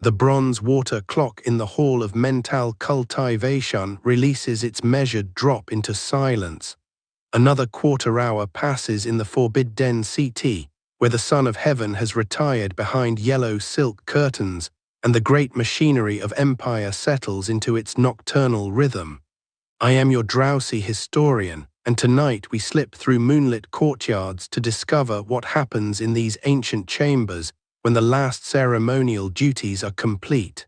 The bronze water clock in the hall of mental cultivation releases its measured drop into silence. Another quarter hour passes in the forbidden city, where the sun of heaven has retired behind yellow silk curtains, and the great machinery of empire settles into its nocturnal rhythm. I am your DrowZy historian, and tonight we slip through moonlit courtyards to discover what happens in these ancient chambers when the last ceremonial duties are complete.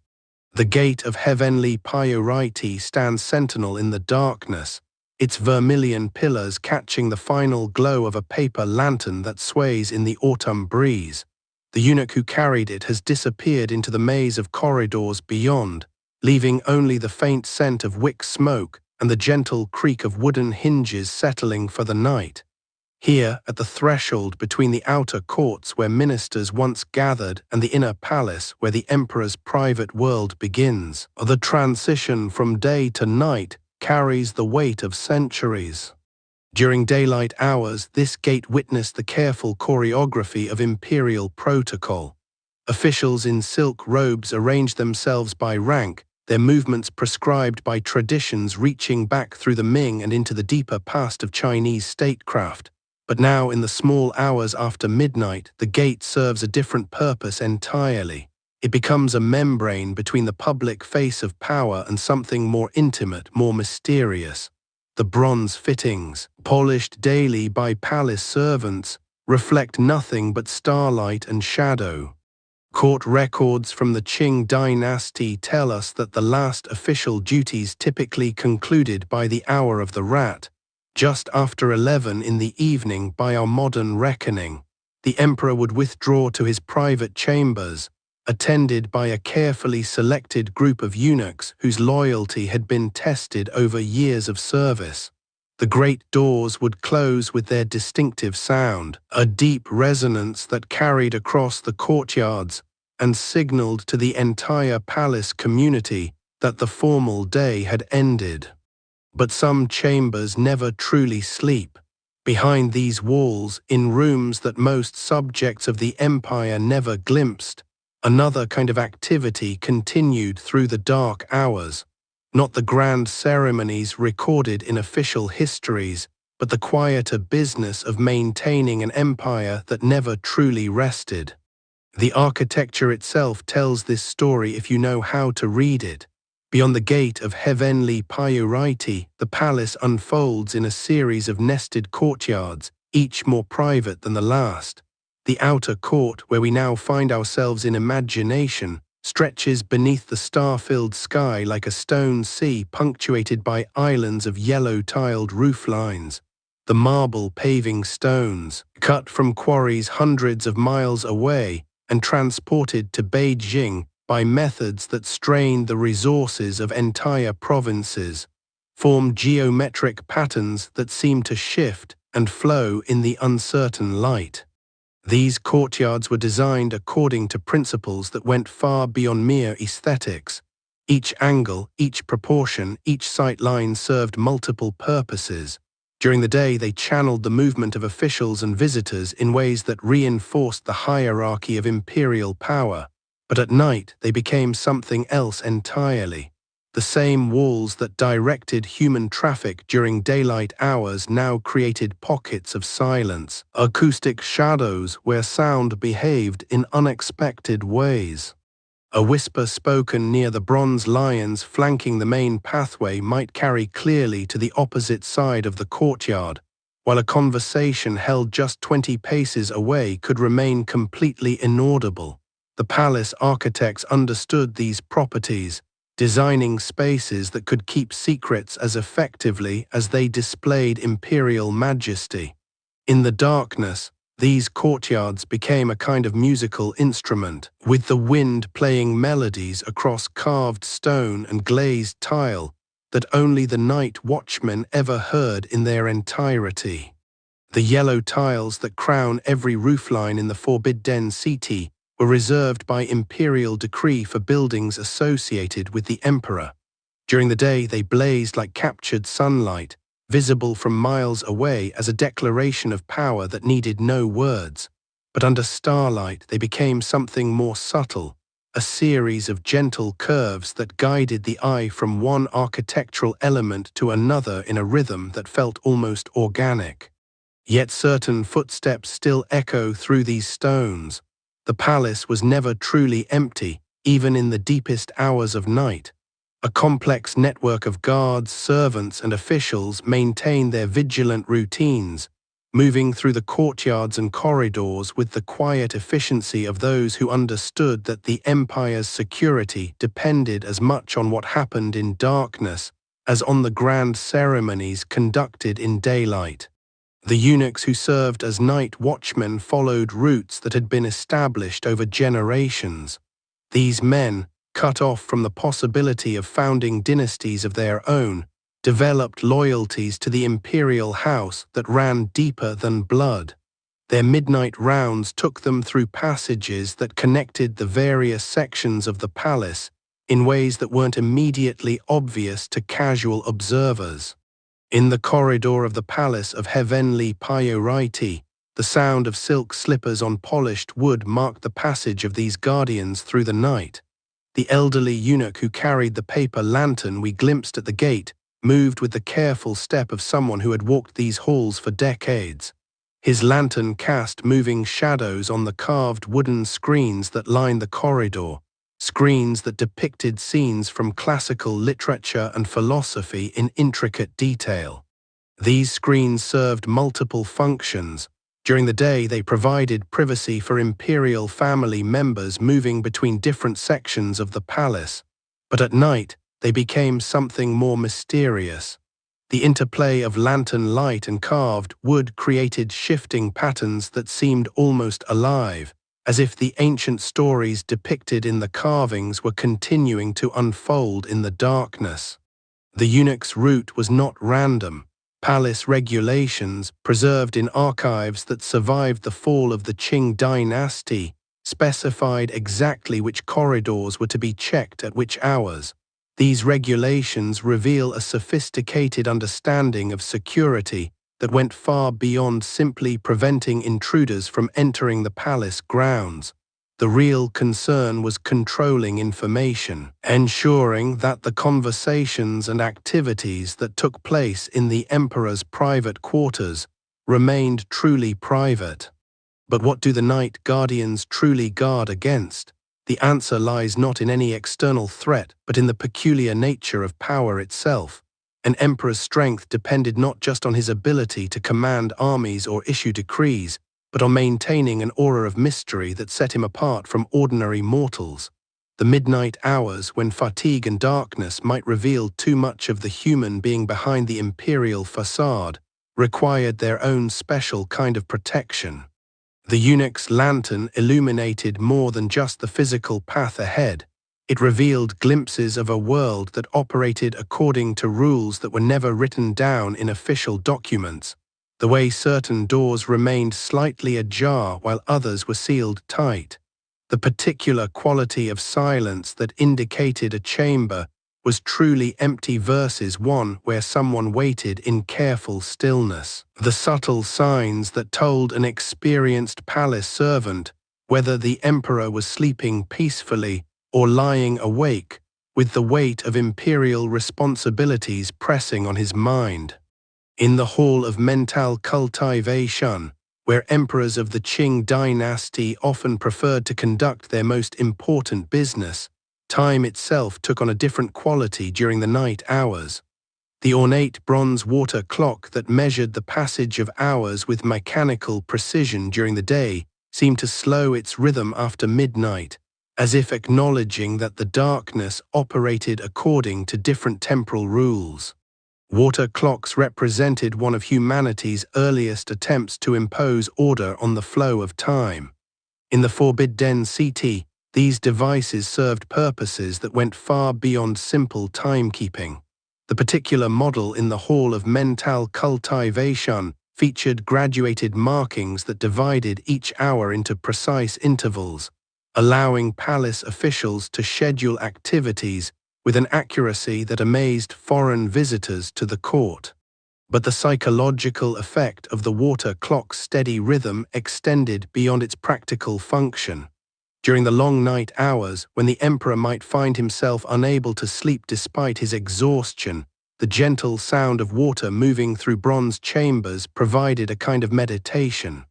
The gate of heavenly purity stands sentinel in the darkness, its vermilion pillars catching the final glow of a paper lantern that sways in the autumn breeze. The eunuch who carried it has disappeared into the maze of corridors beyond, leaving only the faint scent of wick smoke and the gentle creak of wooden hinges settling for the night. Here, at the threshold between the outer courts where ministers once gathered and the inner palace where the emperor's private world begins, the transition from day to night carries the weight of centuries. During daylight hours, this gate witnessed the careful choreography of imperial protocol. Officials in silk robes arranged themselves by rank, their movements prescribed by traditions reaching back through the Ming and into the deeper past of Chinese statecraft. But now, in the small hours after midnight, the gate serves a different purpose entirely. It becomes a membrane between the public face of power and something more intimate, more mysterious. The bronze fittings, polished daily by palace servants, reflect nothing but starlight and shadow. Court records from the Qing dynasty tell us that the last official duties typically concluded by the hour of the rat, just after 11 in the evening by our modern reckoning. The emperor would withdraw to his private chambers, attended by a carefully selected group of eunuchs whose loyalty had been tested over years of service. The great doors would close with their distinctive sound, a deep resonance that carried across the courtyards and signaled to the entire palace community that the formal day had ended. But some chambers never truly sleep. Behind these walls, in rooms that most subjects of the empire never glimpsed, another kind of activity continued through the dark hours. Not the grand ceremonies recorded in official histories, but the quieter business of maintaining an empire that never truly rested. The architecture itself tells this story if you know how to read it. Beyond the gate of heavenly purity, the palace unfolds in a series of nested courtyards, each more private than the last. The outer court, where we now find ourselves in imagination, stretches beneath the star-filled sky like a stone sea punctuated by islands of yellow-tiled rooflines. The marble paving stones, cut from quarries hundreds of miles away and transported to Beijing by methods that strain the resources of entire provinces, form geometric patterns that seem to shift and flow in the uncertain light. These courtyards were designed according to principles that went far beyond mere aesthetics. Each angle, each proportion, each sight line served multiple purposes. During the day, they channeled the movement of officials and visitors in ways that reinforced the hierarchy of imperial power. But at night, they became something else entirely. The same walls that directed human traffic during daylight hours now created pockets of silence, acoustic shadows where sound behaved in unexpected ways. A whisper spoken near the bronze lions flanking the main pathway might carry clearly to the opposite side of the courtyard, while a conversation held just 20 paces away could remain completely inaudible. The palace architects understood these properties, designing spaces that could keep secrets as effectively as they displayed imperial majesty. In the darkness, these courtyards became a kind of musical instrument, with the wind playing melodies across carved stone and glazed tile that only the night watchmen ever heard in their entirety. The yellow tiles that crown every roofline in the forbidden city were reserved by imperial decree for buildings associated with the emperor. During the day, they blazed like captured sunlight, visible from miles away as a declaration of power that needed no words. But under starlight, they became something more subtle, a series of gentle curves that guided the eye from one architectural element to another in a rhythm that felt almost organic. Yet certain footsteps still echo through these stones. The palace was never truly empty, even in the deepest hours of night. A complex network of guards, servants, and officials maintained their vigilant routines, moving through the courtyards and corridors with the quiet efficiency of those who understood that the empire's security depended as much on what happened in darkness as on the grand ceremonies conducted in daylight. The eunuchs who served as night watchmen followed routes that had been established over generations. These men, cut off from the possibility of founding dynasties of their own, developed loyalties to the imperial house that ran deeper than blood. Their midnight rounds took them through passages that connected the various sections of the palace in ways that weren't immediately obvious to casual observers. In the corridor of the palace of heavenly priority, the sound of silk slippers on polished wood marked the passage of these guardians through the night. The elderly eunuch who carried the paper lantern we glimpsed at the gate moved with the careful step of someone who had walked these halls for decades. His lantern cast moving shadows on the carved wooden screens that lined the corridor, screens that depicted scenes from classical literature and philosophy in intricate detail. These screens served multiple functions. During the day, they provided privacy for imperial family members moving between different sections of the palace, but at night, they became something more mysterious. The interplay of lantern light and carved wood created shifting patterns that seemed almost alive, as if the ancient stories depicted in the carvings were continuing to unfold in the darkness. The eunuch's route was not random. Palace regulations, preserved in archives that survived the fall of the Qing dynasty, specified exactly which corridors were to be checked at which hours. These regulations reveal a sophisticated understanding of security that went far beyond simply preventing intruders from entering the palace grounds. The real concern was controlling information, ensuring that the conversations and activities that took place in the emperor's private quarters remained truly private. But what do the night guardians truly guard against? The answer lies not in any external threat, but in the peculiar nature of power itself. An emperor's strength depended not just on his ability to command armies or issue decrees, but on maintaining an aura of mystery that set him apart from ordinary mortals. The midnight hours, when fatigue and darkness might reveal too much of the human being behind the imperial facade, required their own special kind of protection. The eunuch's lantern illuminated more than just the physical path ahead. It revealed glimpses of a world that operated according to rules that were never written down in official documents. The way certain doors remained slightly ajar while others were sealed tight. The particular quality of silence that indicated a chamber was truly empty versus one where someone waited in careful stillness. The subtle signs that told an experienced palace servant whether the emperor was sleeping peacefully or lying awake, with the weight of imperial responsibilities pressing on his mind. In the hall of mental cultivation, where emperors of the Qing dynasty often preferred to conduct their most important business, time itself took on a different quality during the night hours. The ornate bronze water clock that measured the passage of hours with mechanical precision during the day seemed to slow its rhythm after midnight, as if acknowledging that the darkness operated according to different temporal rules. Water clocks represented one of humanity's earliest attempts to impose order on the flow of time. In the forbidden city, these devices served purposes that went far beyond simple timekeeping. The particular model in the Hall of Mental Cultivation featured graduated markings that divided each hour into precise intervals, allowing palace officials to schedule activities with an accuracy that amazed foreign visitors to the court. But the psychological effect of the water clock's steady rhythm extended beyond its practical function. During the long night hours, when the emperor might find himself unable to sleep despite his exhaustion, the gentle sound of water moving through bronze chambers provided a kind of meditation.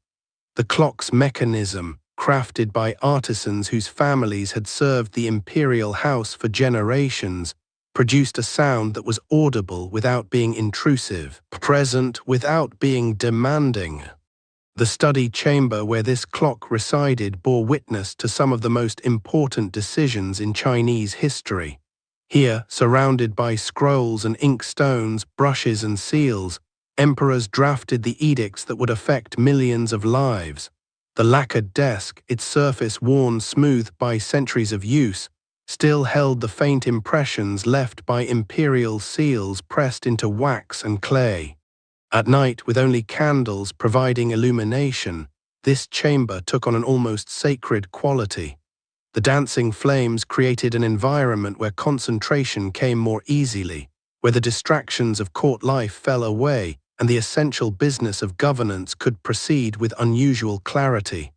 The clock's mechanism, crafted by artisans whose families had served the imperial house for generations, produced a sound that was audible without being intrusive, present without being demanding. The study chamber where this clock resided bore witness to some of the most important decisions in Chinese history. Here, surrounded by scrolls and inkstones, brushes and seals, emperors drafted the edicts that would affect millions of lives. The lacquered desk, its surface worn smooth by centuries of use, still held the faint impressions left by imperial seals pressed into wax and clay. At night, with only candles providing illumination, this chamber took on an almost sacred quality. The dancing flames created an environment where concentration came more easily, where the distractions of court life fell away, and the essential business of governance could proceed with unusual clarity.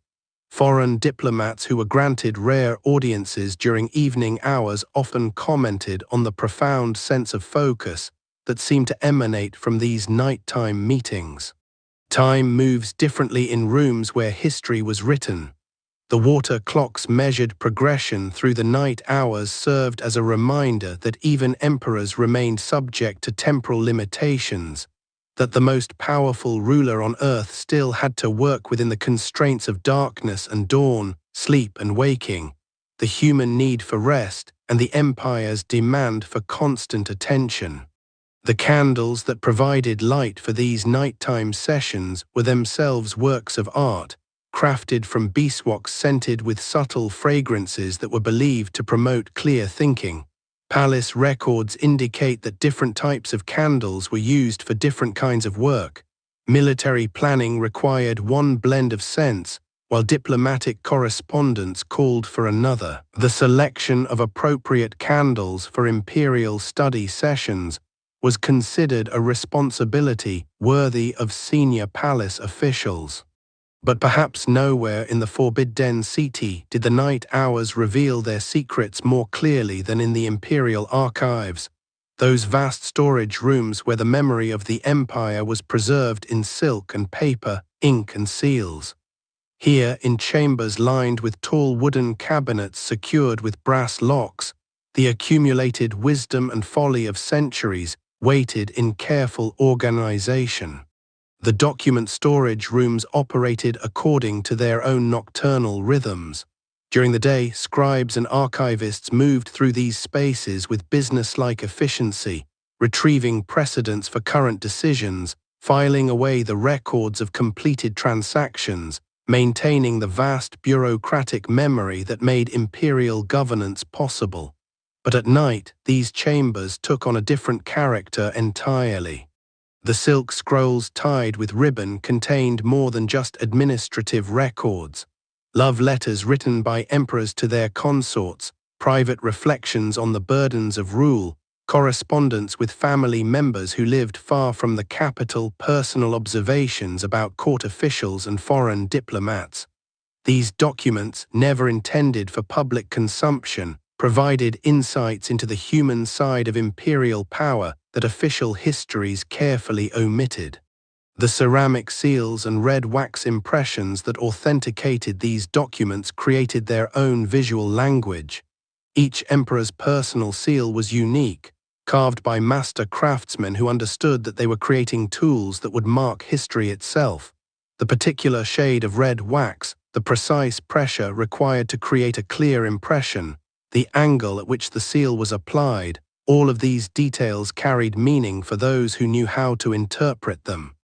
Foreign diplomats who were granted rare audiences during evening hours often commented on the profound sense of focus that seemed to emanate from these nighttime meetings. Time moves differently in rooms where history was written. The water clock's measured progression through the night hours served as a reminder that even emperors remained subject to temporal limitations, that the most powerful ruler on earth still had to work within the constraints of darkness and dawn, sleep and waking, the human need for rest, and the empire's demand for constant attention. The candles that provided light for these nighttime sessions were themselves works of art, crafted from beeswax scented with subtle fragrances that were believed to promote clear thinking. Palace records indicate that different types of candles were used for different kinds of work. Military planning required one blend of scents, while diplomatic correspondence called for another. The selection of appropriate candles for imperial study sessions was considered a responsibility worthy of senior palace officials. But perhaps nowhere in the Forbidden City did the night hours reveal their secrets more clearly than in the imperial archives, those vast storage rooms where the memory of the empire was preserved in silk and paper, ink and seals. Here, in chambers lined with tall wooden cabinets secured with brass locks, the accumulated wisdom and folly of centuries waited in careful organization. The document storage rooms operated according to their own nocturnal rhythms. During the day, scribes and archivists moved through these spaces with business-like efficiency, retrieving precedents for current decisions, filing away the records of completed transactions, maintaining the vast bureaucratic memory that made imperial governance possible. But at night, these chambers took on a different character entirely. The silk scrolls tied with ribbon contained more than just administrative records. Love letters written by emperors to their consorts, private reflections on the burdens of rule, correspondence with family members who lived far from the capital, personal observations about court officials and foreign diplomats. These documents, never intended for public consumption, provided insights into the human side of imperial power that official histories carefully omitted. The ceramic seals and red wax impressions that authenticated these documents created their own visual language. Each emperor's personal seal was unique, carved by master craftsmen who understood that they were creating tools that would mark history itself. The particular shade of red wax, the precise pressure required to create a clear impression, the angle at which the seal was applied, all of these details carried meaning for those who knew how to interpret them.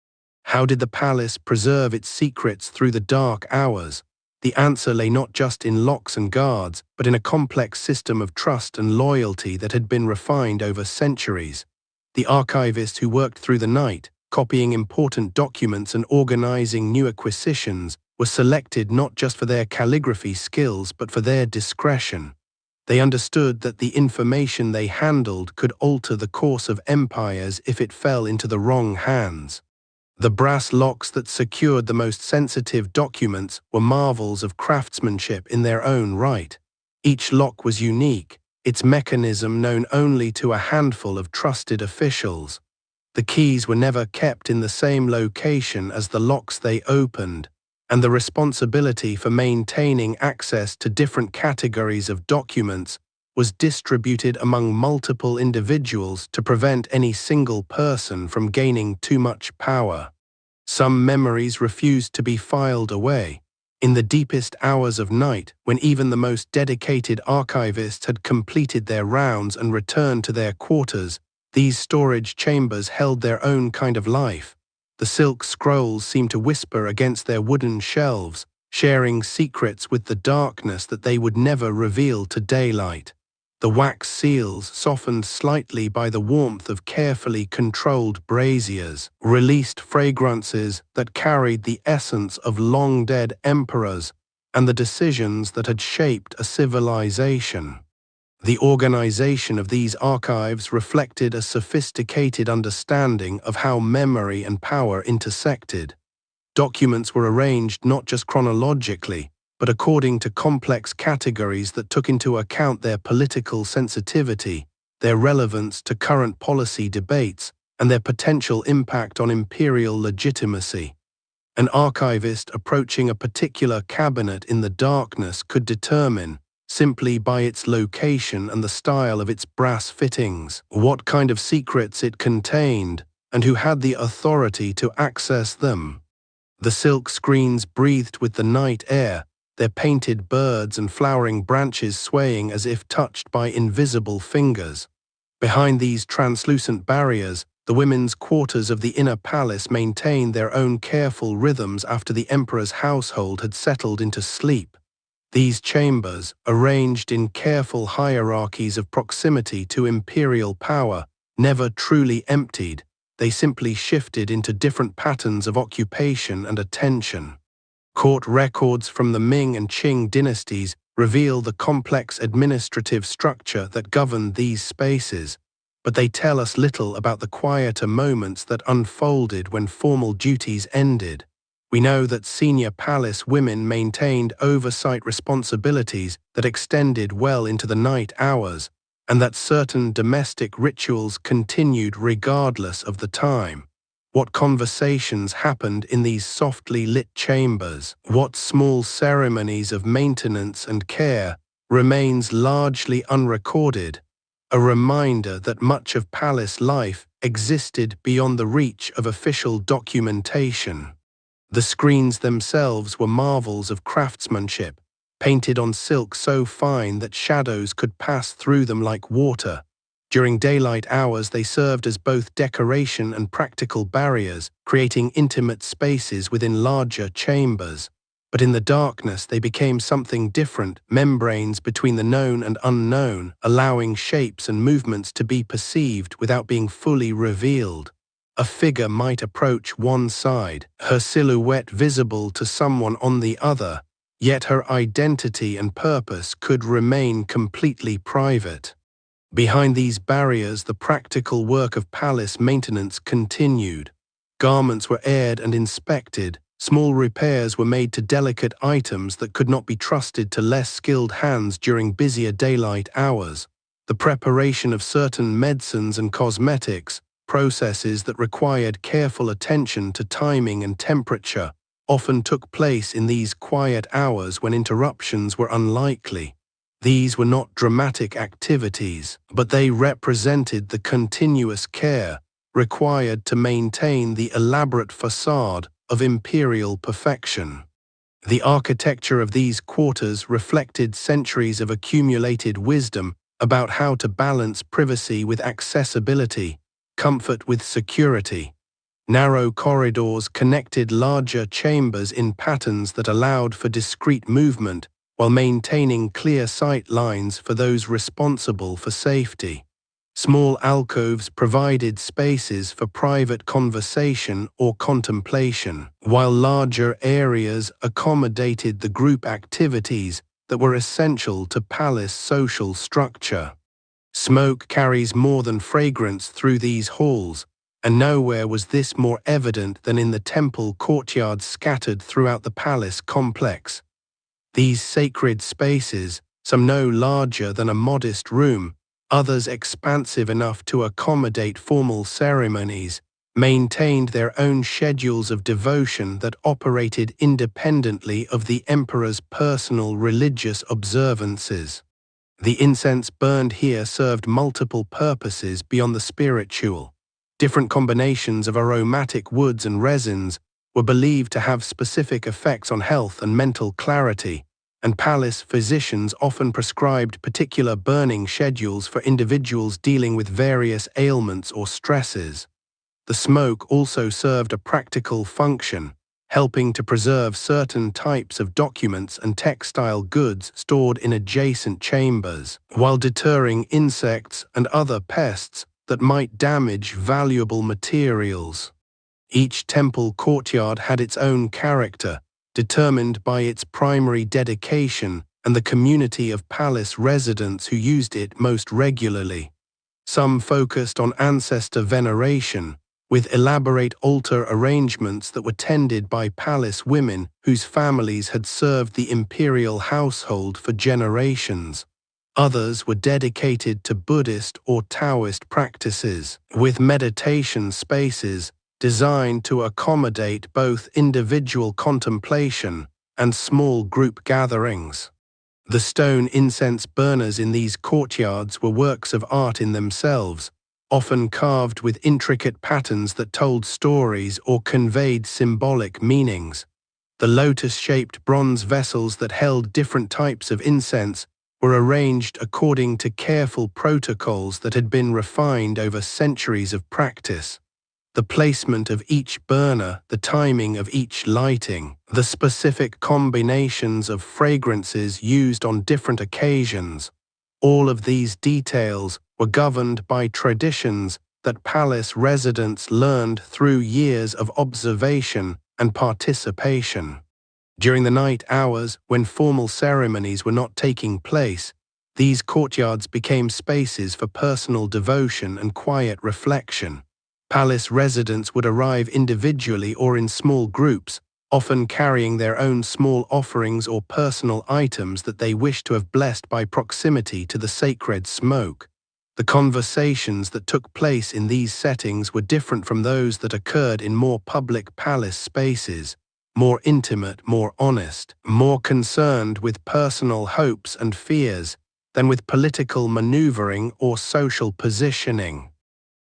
How did the palace preserve its secrets through the dark hours? The answer lay not just in locks and guards, but in a complex system of trust and loyalty that had been refined over centuries. The archivists who worked through the night, copying important documents and organizing new acquisitions, were selected not just for their calligraphy skills but for their discretion. They understood that the information they handled could alter the course of empires if it fell into the wrong hands. The brass locks that secured the most sensitive documents were marvels of craftsmanship in their own right. Each lock was unique, its mechanism known only to a handful of trusted officials. The keys were never kept in the same location as the locks they opened, and the responsibility for maintaining access to different categories of documents was distributed among multiple individuals to prevent any single person from gaining too much power. Some memories refused to be filed away. In the deepest hours of night, when even the most dedicated archivists had completed their rounds and returned to their quarters, these storage chambers held their own kind of life. The silk scrolls seemed to whisper against their wooden shelves, sharing secrets with the darkness that they would never reveal to daylight. The wax seals, softened slightly by the warmth of carefully controlled braziers, released fragrances that carried the essence of long-dead emperors and the decisions that had shaped a civilization. The organization of these archives reflected a sophisticated understanding of how memory and power intersected. Documents were arranged not just chronologically, but according to complex categories that took into account their political sensitivity, their relevance to current policy debates, and their potential impact on imperial legitimacy. An archivist approaching a particular cabinet in the darkness could determine, simply by its location and the style of its brass fittings, what kind of secrets it contained, and who had the authority to access them. The silk screens breathed with the night air, their painted birds and flowering branches swaying as if touched by invisible fingers. Behind these translucent barriers, the women's quarters of the inner palace maintained their own careful rhythms after the emperor's household had settled into sleep. These chambers, arranged in careful hierarchies of proximity to imperial power, never truly emptied. They simply shifted into different patterns of occupation and attention. Court records from the Ming and Qing dynasties reveal the complex administrative structure that governed these spaces, but they tell us little about the quieter moments that unfolded when formal duties ended. We know that senior palace women maintained oversight responsibilities that extended well into the night hours, and that certain domestic rituals continued regardless of the time. What conversations happened in these softly lit chambers, what small ceremonies of maintenance and care, remains largely unrecorded, a reminder that much of palace life existed beyond the reach of official documentation. The screens themselves were marvels of craftsmanship, painted on silk so fine that shadows could pass through them like water. During daylight hours, they served as both decoration and practical barriers, creating intimate spaces within larger chambers. But in the darkness, they became something different, membranes between the known and unknown, allowing shapes and movements to be perceived without being fully revealed. A figure might approach one side, her silhouette visible to someone on the other, yet her identity and purpose could remain completely private. Behind these barriers, the practical work of palace maintenance continued. Garments were aired and inspected, small repairs were made to delicate items that could not be trusted to less skilled hands during busier daylight hours. The preparation of certain medicines and cosmetics, processes that required careful attention to timing and temperature, often took place in these quiet hours when interruptions were unlikely. These were not dramatic activities, but they represented the continuous care required to maintain the elaborate facade of imperial perfection. The architecture of these quarters reflected centuries of accumulated wisdom about how to balance privacy with accessibility, comfort with security. Narrow corridors connected larger chambers in patterns that allowed for discreet movement, while maintaining clear sight lines for those responsible for safety. Small alcoves provided spaces for private conversation or contemplation, while larger areas accommodated the group activities that were essential to palace social structure. Smoke carries more than fragrance through these halls, and nowhere was this more evident than in the temple courtyards scattered throughout the palace complex. These sacred spaces, some no larger than a modest room, others expansive enough to accommodate formal ceremonies, maintained their own schedules of devotion that operated independently of the emperor's personal religious observances. The incense burned here served multiple purposes beyond the spiritual. Different combinations of aromatic woods and resins were believed to have specific effects on health and mental clarity, and palace physicians often prescribed particular burning schedules for individuals dealing with various ailments or stresses. The smoke also served a practical function, helping to preserve certain types of documents and textile goods stored in adjacent chambers, while deterring insects and other pests that might damage valuable materials. Each temple courtyard had its own character, determined by its primary dedication and the community of palace residents who used it most regularly. Some focused on ancestor veneration, with elaborate altar arrangements that were tended by palace women whose families had served the imperial household for generations. Others were dedicated to Buddhist or Taoist practices, with meditation spaces designed to accommodate both individual contemplation and small group gatherings. The stone incense burners in these courtyards were works of art in themselves, often carved with intricate patterns that told stories or conveyed symbolic meanings. The lotus-shaped bronze vessels that held different types of incense were arranged according to careful protocols that had been refined over centuries of practice. The placement of each burner, the timing of each lighting, the specific combinations of fragrances used on different occasions, all of these details were governed by traditions that palace residents learned through years of observation and participation. During the night hours, when formal ceremonies were not taking place, these courtyards became spaces for personal devotion and quiet reflection. Palace residents would arrive individually or in small groups, often carrying their own small offerings or personal items that they wished to have blessed by proximity to the sacred smoke. The conversations that took place in these settings were different from those that occurred in more public palace spaces, more intimate, more honest, more concerned with personal hopes and fears than with political maneuvering or social positioning.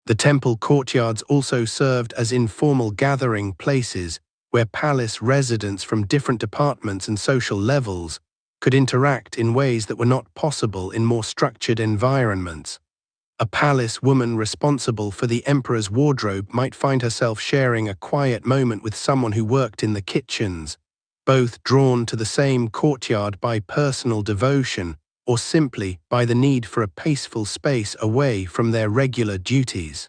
The temple courtyards also served as informal gathering places where palace residents from different departments and social levels could interact in ways that were not possible in more structured environments. A palace woman responsible for the emperor's wardrobe might find herself sharing a quiet moment with someone who worked in the kitchens, both drawn to the same courtyard by personal devotion or simply by the need for a peaceful space away from their regular duties.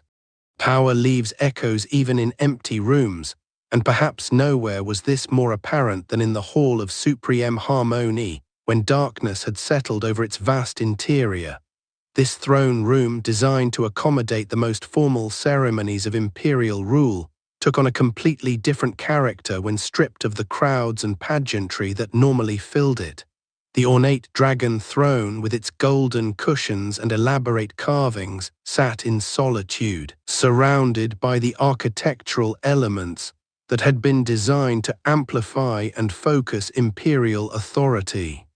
Power leaves echoes even in empty rooms, and perhaps nowhere was this more apparent than in the Hall of Supreme Harmony, when darkness had settled over its vast interior. This throne room, designed to accommodate the most formal ceremonies of imperial rule, took on a completely different character when stripped of the crowds and pageantry that normally filled it. The ornate dragon throne, with its golden cushions and elaborate carvings, sat in solitude, surrounded by the architectural elements that had been designed to amplify and focus imperial authority.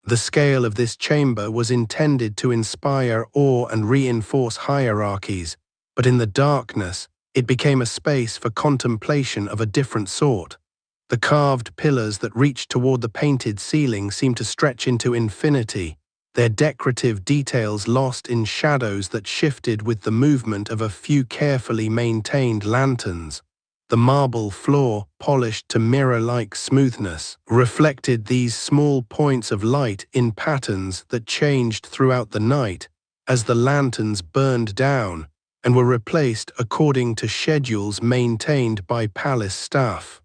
The scale of this chamber was intended to inspire awe and reinforce hierarchies, but in the darkness, it became a space for contemplation of a different sort. The carved pillars that reached toward the painted ceiling seemed to stretch into infinity, their decorative details lost in shadows that shifted with the movement of a few carefully maintained lanterns. The marble floor, polished to mirror-like smoothness, reflected these small points of light in patterns that changed throughout the night as the lanterns burned down and were replaced according to schedules maintained by palace staff.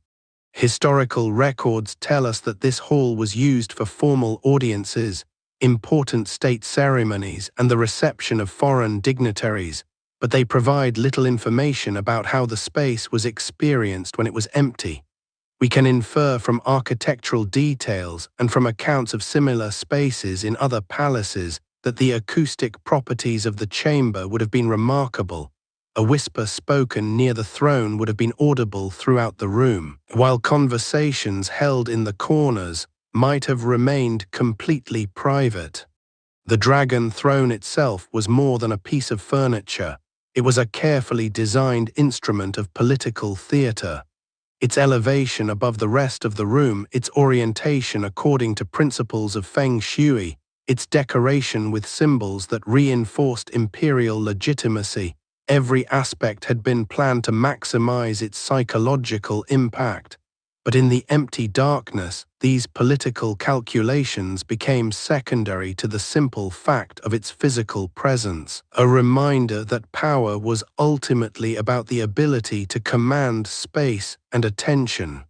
Historical records tell us that this hall was used for formal audiences, important state ceremonies, and the reception of foreign dignitaries, but they provide little information about how the space was experienced when it was empty. We can infer from architectural details and from accounts of similar spaces in other palaces that the acoustic properties of the chamber would have been remarkable. A whisper spoken near the throne would have been audible throughout the room, while conversations held in the corners might have remained completely private. The dragon throne itself was more than a piece of furniture. It was a carefully designed instrument of political theatre. Its elevation above the rest of the room, its orientation according to principles of feng shui, its decoration with symbols that reinforced imperial legitimacy, every aspect had been planned to maximize its psychological impact. But in the empty darkness, these political calculations became secondary to the simple fact of its physical presence, a reminder that power was ultimately about the ability to command space and attention.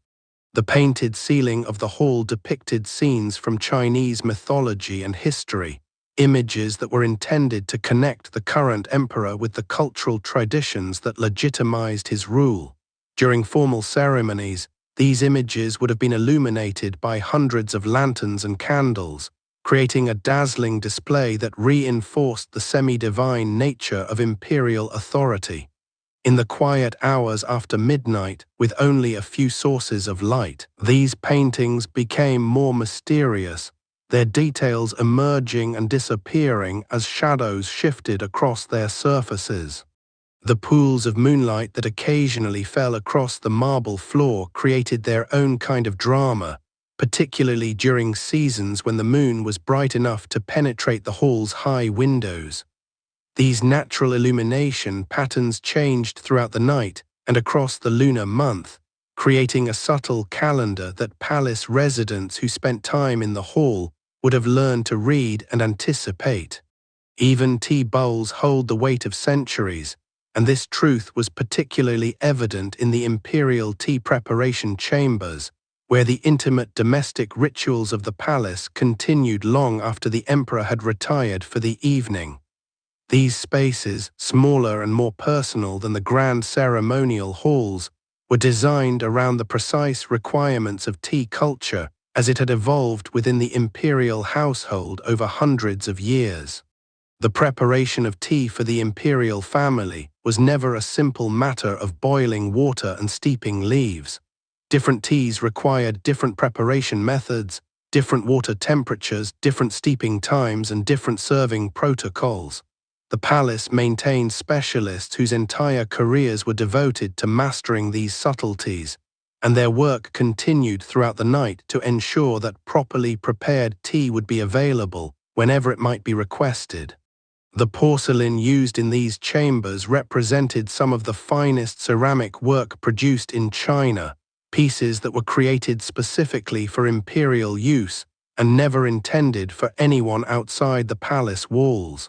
The painted ceiling of the hall depicted scenes from Chinese mythology and history, images that were intended to connect the current emperor with the cultural traditions that legitimized his rule. During formal ceremonies, these images would have been illuminated by hundreds of lanterns and candles, creating a dazzling display that reinforced the semi-divine nature of imperial authority. In the quiet hours after midnight, with only a few sources of light, these paintings became more mysterious, their details emerging and disappearing as shadows shifted across their surfaces. The pools of moonlight that occasionally fell across the marble floor created their own kind of drama, particularly during seasons when the moon was bright enough to penetrate the hall's high windows. These natural illumination patterns changed throughout the night and across the lunar month, creating a subtle calendar that palace residents who spent time in the hall would have learned to read and anticipate. Even tea bowls hold the weight of centuries, and this truth was particularly evident in the imperial tea preparation chambers, where the intimate domestic rituals of the palace continued long after the emperor had retired for the evening. These spaces, smaller and more personal than the grand ceremonial halls, were designed around the precise requirements of tea culture as it had evolved within the imperial household over hundreds of years. The preparation of tea for the imperial family was never a simple matter of boiling water and steeping leaves. Different teas required different preparation methods, different water temperatures, different steeping times, and different serving protocols. The palace maintained specialists whose entire careers were devoted to mastering these subtleties, and their work continued throughout the night to ensure that properly prepared tea would be available whenever it might be requested. The porcelain used in these chambers represented some of the finest ceramic work produced in China, pieces that were created specifically for imperial use and never intended for anyone outside the palace walls.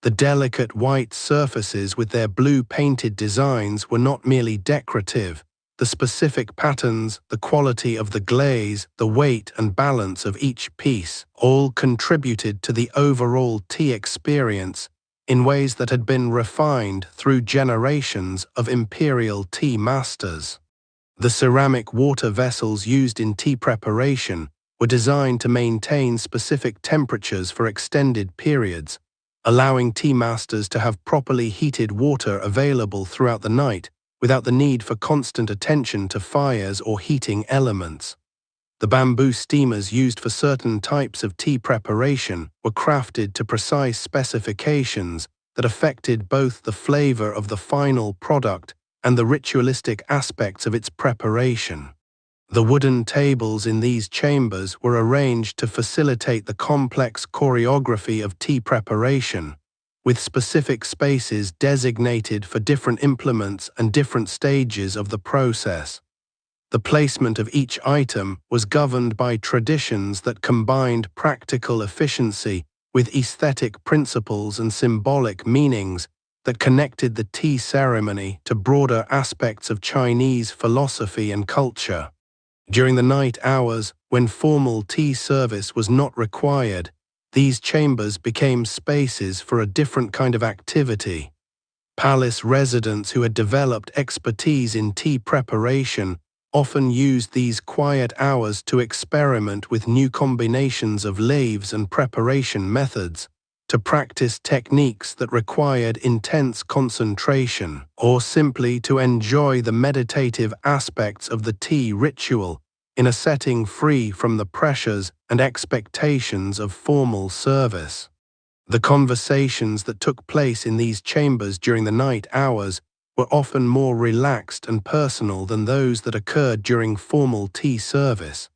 The delicate white surfaces with their blue painted designs were not merely decorative. The specific patterns, the quality of the glaze, the weight and balance of each piece all contributed to the overall tea experience in ways that had been refined through generations of imperial tea masters. The ceramic water vessels used in tea preparation were designed to maintain specific temperatures for extended periods, allowing tea masters to have properly heated water available throughout the night without the need for constant attention to fires or heating elements. The bamboo steamers used for certain types of tea preparation were crafted to precise specifications that affected both the flavor of the final product and the ritualistic aspects of its preparation. The wooden tables in these chambers were arranged to facilitate the complex choreography of tea preparation, with specific spaces designated for different implements and different stages of the process. The placement of each item was governed by traditions that combined practical efficiency with aesthetic principles and symbolic meanings that connected the tea ceremony to broader aspects of Chinese philosophy and culture. During the night hours, when formal tea service was not required, these chambers became spaces for a different kind of activity. Palace residents who had developed expertise in tea preparation often used these quiet hours to experiment with new combinations of leaves and preparation methods, to practice techniques that required intense concentration, or simply to enjoy the meditative aspects of the tea ritual in a setting free from the pressures and expectations of formal service. The conversations that took place in these chambers during the night hours were often more relaxed and personal than those that occurred during formal tea service.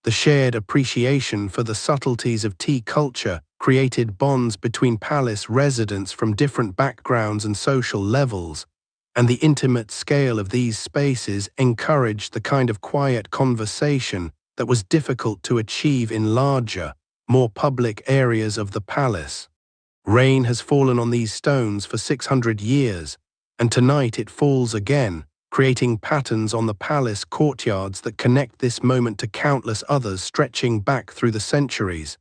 The shared appreciation for the subtleties of tea culture created bonds between palace residents from different backgrounds and social levels, and the intimate scale of these spaces encouraged the kind of quiet conversation that was difficult to achieve in larger, more public areas of the palace. Rain has fallen on these stones for 600 years, and tonight it falls again, creating patterns on the palace courtyards that connect this moment to countless others stretching back through the centuries.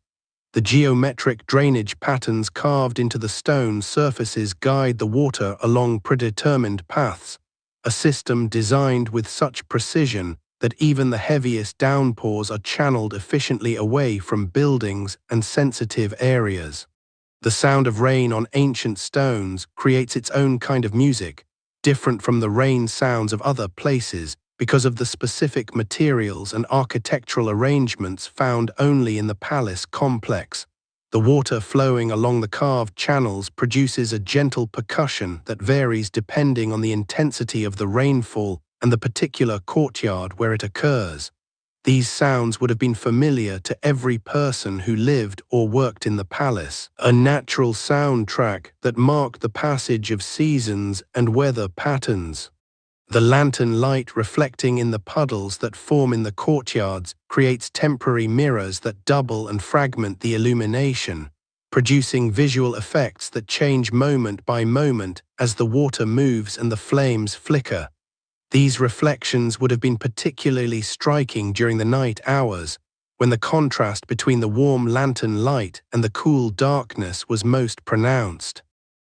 The geometric drainage patterns carved into the stone surfaces guide the water along predetermined paths, a system designed with such precision that even the heaviest downpours are channeled efficiently away from buildings and sensitive areas. The sound of rain on ancient stones creates its own kind of music, different from the rain sounds of other places because of the specific materials and architectural arrangements found only in the palace complex. The water flowing along the carved channels produces a gentle percussion that varies depending on the intensity of the rainfall and the particular courtyard where it occurs. These sounds would have been familiar to every person who lived or worked in the palace, a natural soundtrack that marked the passage of seasons and weather patterns. The lantern light reflecting in the puddles that form in the courtyards creates temporary mirrors that double and fragment the illumination, producing visual effects that change moment by moment as the water moves and the flames flicker. These reflections would have been particularly striking during the night hours, when the contrast between the warm lantern light and the cool darkness was most pronounced.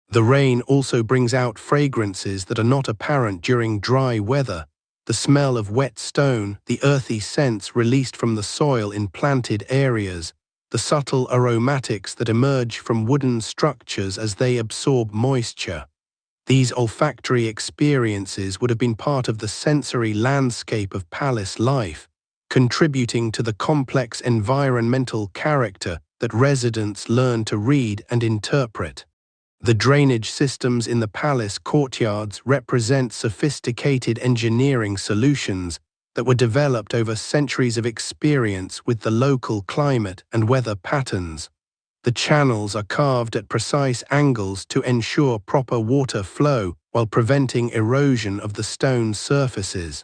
The rain also brings out fragrances that are not apparent during dry weather: the smell of wet stone, the earthy scents released from the soil in planted areas, the subtle aromatics that emerge from wooden structures as they absorb moisture. These olfactory experiences would have been part of the sensory landscape of palace life, contributing to the complex environmental character that residents learn to read and interpret. The drainage systems in the palace courtyards represent sophisticated engineering solutions that were developed over centuries of experience with the local climate and weather patterns. The channels are carved at precise angles to ensure proper water flow while preventing erosion of the stone surfaces.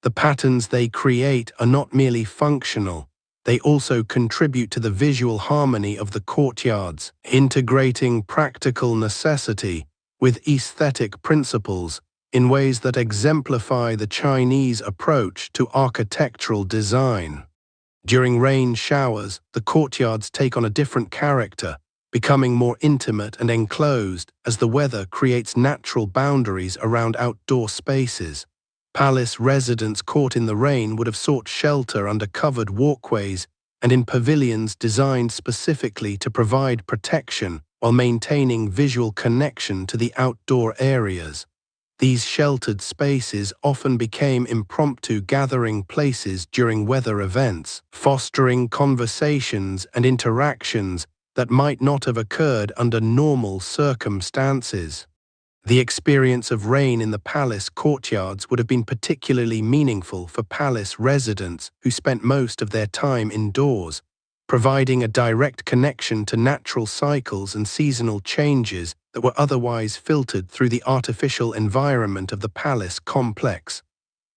The patterns they create are not merely functional, they also contribute to the visual harmony of the courtyards, integrating practical necessity with aesthetic principles in ways that exemplify the Chinese approach to architectural design. During rain showers, the courtyards take on a different character, becoming more intimate and enclosed as the weather creates natural boundaries around outdoor spaces. Palace residents caught in the rain would have sought shelter under covered walkways and in pavilions designed specifically to provide protection while maintaining visual connection to the outdoor areas. These sheltered spaces often became impromptu gathering places during weather events, fostering conversations and interactions that might not have occurred under normal circumstances. The experience of rain in the palace courtyards would have been particularly meaningful for palace residents who spent most of their time indoors, providing a direct connection to natural cycles and seasonal changes that were otherwise filtered through the artificial environment of the palace complex.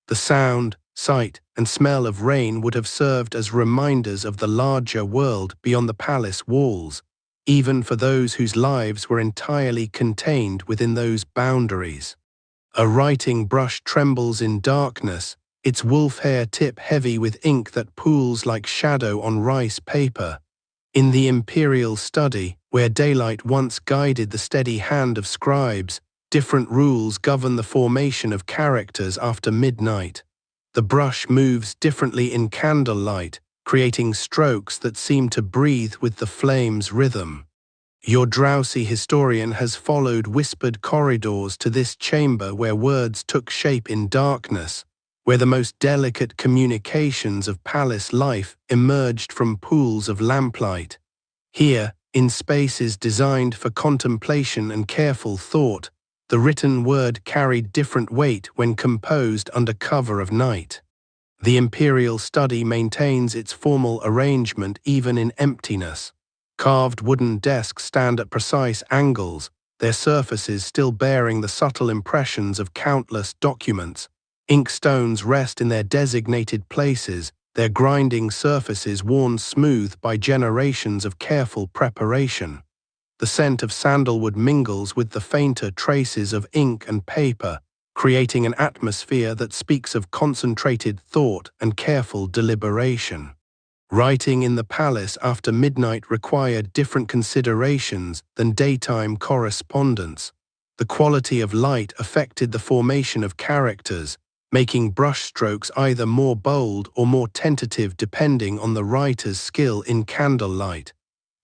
The sound, sight, and smell of rain would have served as reminders of the larger world beyond the palace walls, even for those whose lives were entirely contained within those boundaries. A writing brush trembles in darkness, its wolf-hair tip heavy with ink that pools like shadow on rice paper. In the imperial study, where daylight once guided the steady hand of scribes, Different rules govern the formation of characters after midnight. The brush moves differently in candlelight, creating strokes that seem to breathe with the flame's rhythm. Your DrowZy historian has followed whispered corridors to this chamber where words took shape in darkness, where the most delicate communications of palace life emerged from pools of lamplight. Here, in spaces designed for contemplation and careful thought, the written word carried different weight when composed under cover of night. The imperial study maintains its formal arrangement even in emptiness. Carved wooden desks stand at precise angles, their surfaces still bearing the subtle impressions of countless documents. Inkstones rest in their designated places, their grinding surfaces worn smooth by generations of careful preparation. The scent of sandalwood mingles with the fainter traces of ink and paper, creating an atmosphere that speaks of concentrated thought and careful deliberation. Writing in the palace after midnight required different considerations than daytime correspondence. The quality of light affected the formation of characters, making brushstrokes either more bold or more tentative depending on the writer's skill in candlelight.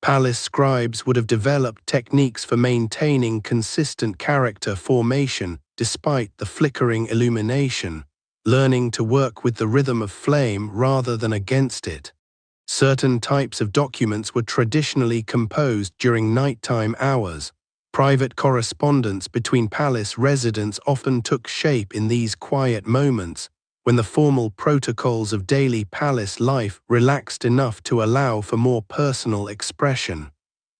Palace scribes would have developed techniques for maintaining consistent character formation despite the flickering illumination, learning to work with the rhythm of flame rather than against it. Certain types of documents were traditionally composed during nighttime hours. Private correspondence between palace residents often took shape in these quiet moments, when the formal protocols of daily palace life relaxed enough to allow for more personal expression.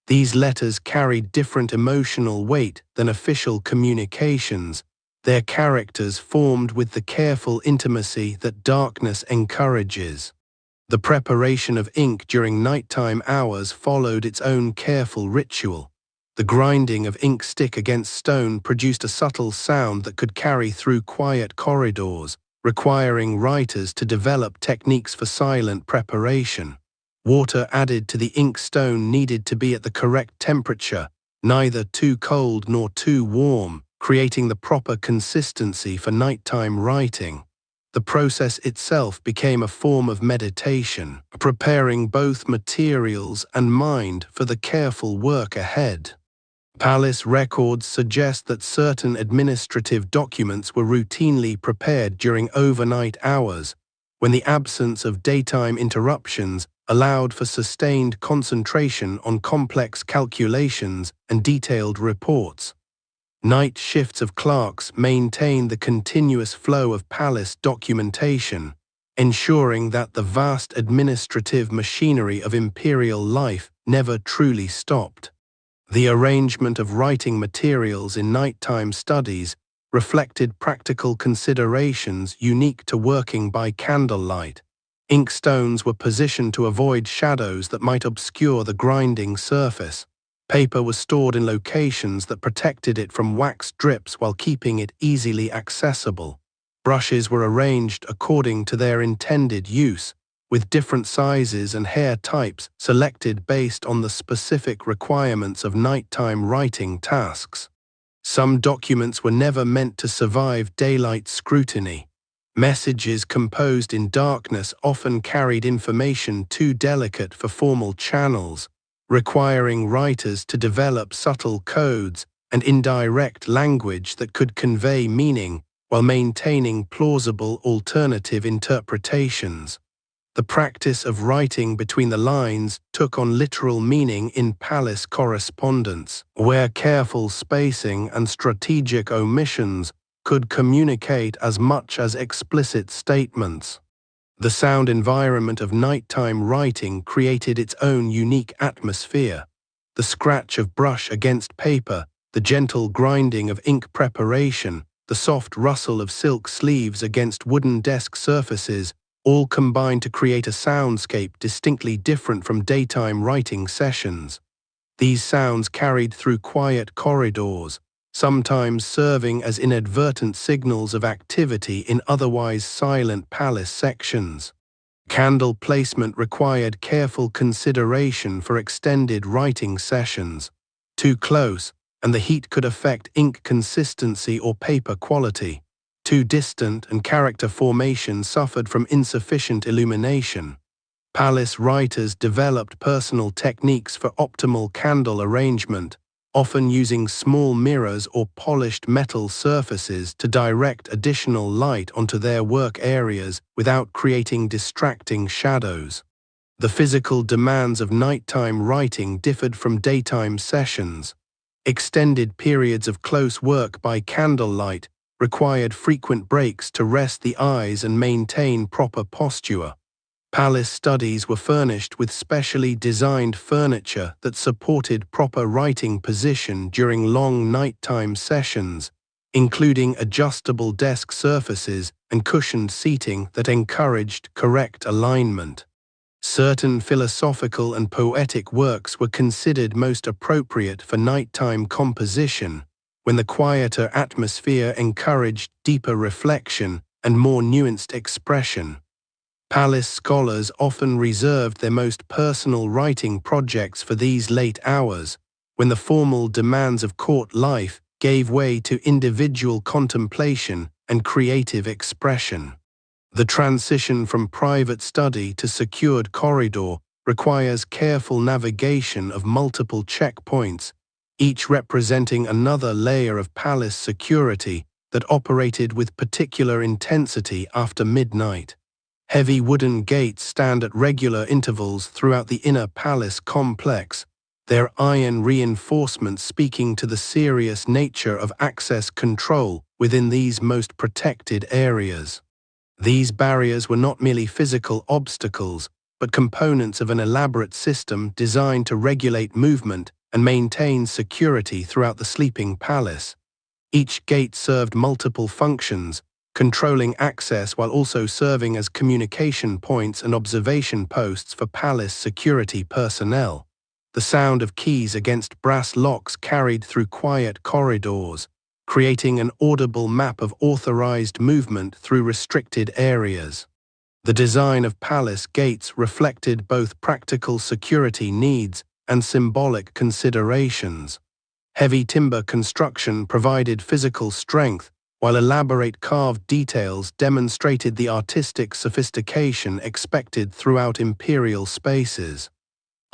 These letters carried different emotional weight than official communications, their characters formed with the careful intimacy that darkness encourages. The preparation of ink during nighttime hours followed its own careful ritual. The grinding of ink stick against stone produced a subtle sound that could carry through quiet corridors, requiring writers to develop techniques for silent preparation. Water added to the inkstone needed to be at the correct temperature, neither too cold nor too warm, creating the proper consistency for nighttime writing. The process itself became a form of meditation, preparing both materials and mind for the careful work ahead. Palace records suggest that certain administrative documents were routinely prepared during overnight hours, when the absence of daytime interruptions allowed for sustained concentration on complex calculations and detailed reports. Night shifts of clerks maintained the continuous flow of palace documentation, ensuring that the vast administrative machinery of imperial life never truly stopped. The arrangement of writing materials in nighttime studies reflected practical considerations unique to working by candlelight. Inkstones were positioned to avoid shadows that might obscure the grinding surface. Paper was stored in locations that protected it from wax drips while keeping it easily accessible. Brushes were arranged according to their intended use, with different sizes and hair types selected based on the specific requirements of nighttime writing tasks. Some documents were never meant to survive daylight scrutiny. Messages composed in darkness often carried information too delicate for formal channels, requiring writers to develop subtle codes and indirect language that could convey meaning while maintaining plausible alternative interpretations. The practice of writing between the lines took on literal meaning in palace correspondence, where careful spacing and strategic omissions could communicate as much as explicit statements. The sound environment of nighttime writing created its own unique atmosphere. The scratch of brush against paper, the gentle grinding of ink preparation, the soft rustle of silk sleeves against wooden desk surfaces, all combined to create a soundscape distinctly different from daytime writing sessions. These sounds carried through quiet corridors, sometimes serving as inadvertent signals of activity in otherwise silent palace sections. Candle placement required careful consideration for extended writing sessions. Too close, and the heat could affect ink consistency or paper quality. Too distant and character formation suffered from insufficient illumination. Palace writers developed personal techniques for optimal candle arrangement, often using small mirrors or polished metal surfaces to direct additional light onto their work areas without creating distracting shadows. The physical demands of nighttime writing differed from daytime sessions. Extended periods of close work by candlelight required frequent breaks to rest the eyes and maintain proper posture. Palace studies were furnished with specially designed furniture that supported proper writing position during long nighttime sessions, including adjustable desk surfaces and cushioned seating that encouraged correct alignment. Certain philosophical and poetic works were considered most appropriate for nighttime composition, when the quieter atmosphere encouraged deeper reflection and more nuanced expression. Palace scholars often reserved their most personal writing projects for these late hours, when the formal demands of court life gave way to individual contemplation and creative expression. The transition from private study to secured corridor requires careful navigation of multiple checkpoints, each representing another layer of palace security that operated with particular intensity after midnight. Heavy wooden gates stand at regular intervals throughout the inner palace complex, their iron reinforcements speaking to the serious nature of access control within these most protected areas. These barriers were not merely physical obstacles, but components of an elaborate system designed to regulate movement and maintain security throughout the sleeping palace. Each gate served multiple functions, controlling access while also serving as communication points and observation posts for palace security personnel. The sound of keys against brass locks carried through quiet corridors, creating an audible map of authorized movement through restricted areas. The design of palace gates reflected both practical security needs and symbolic considerations. Heavy timber construction provided physical strength, while elaborate carved details demonstrated the artistic sophistication expected throughout imperial spaces.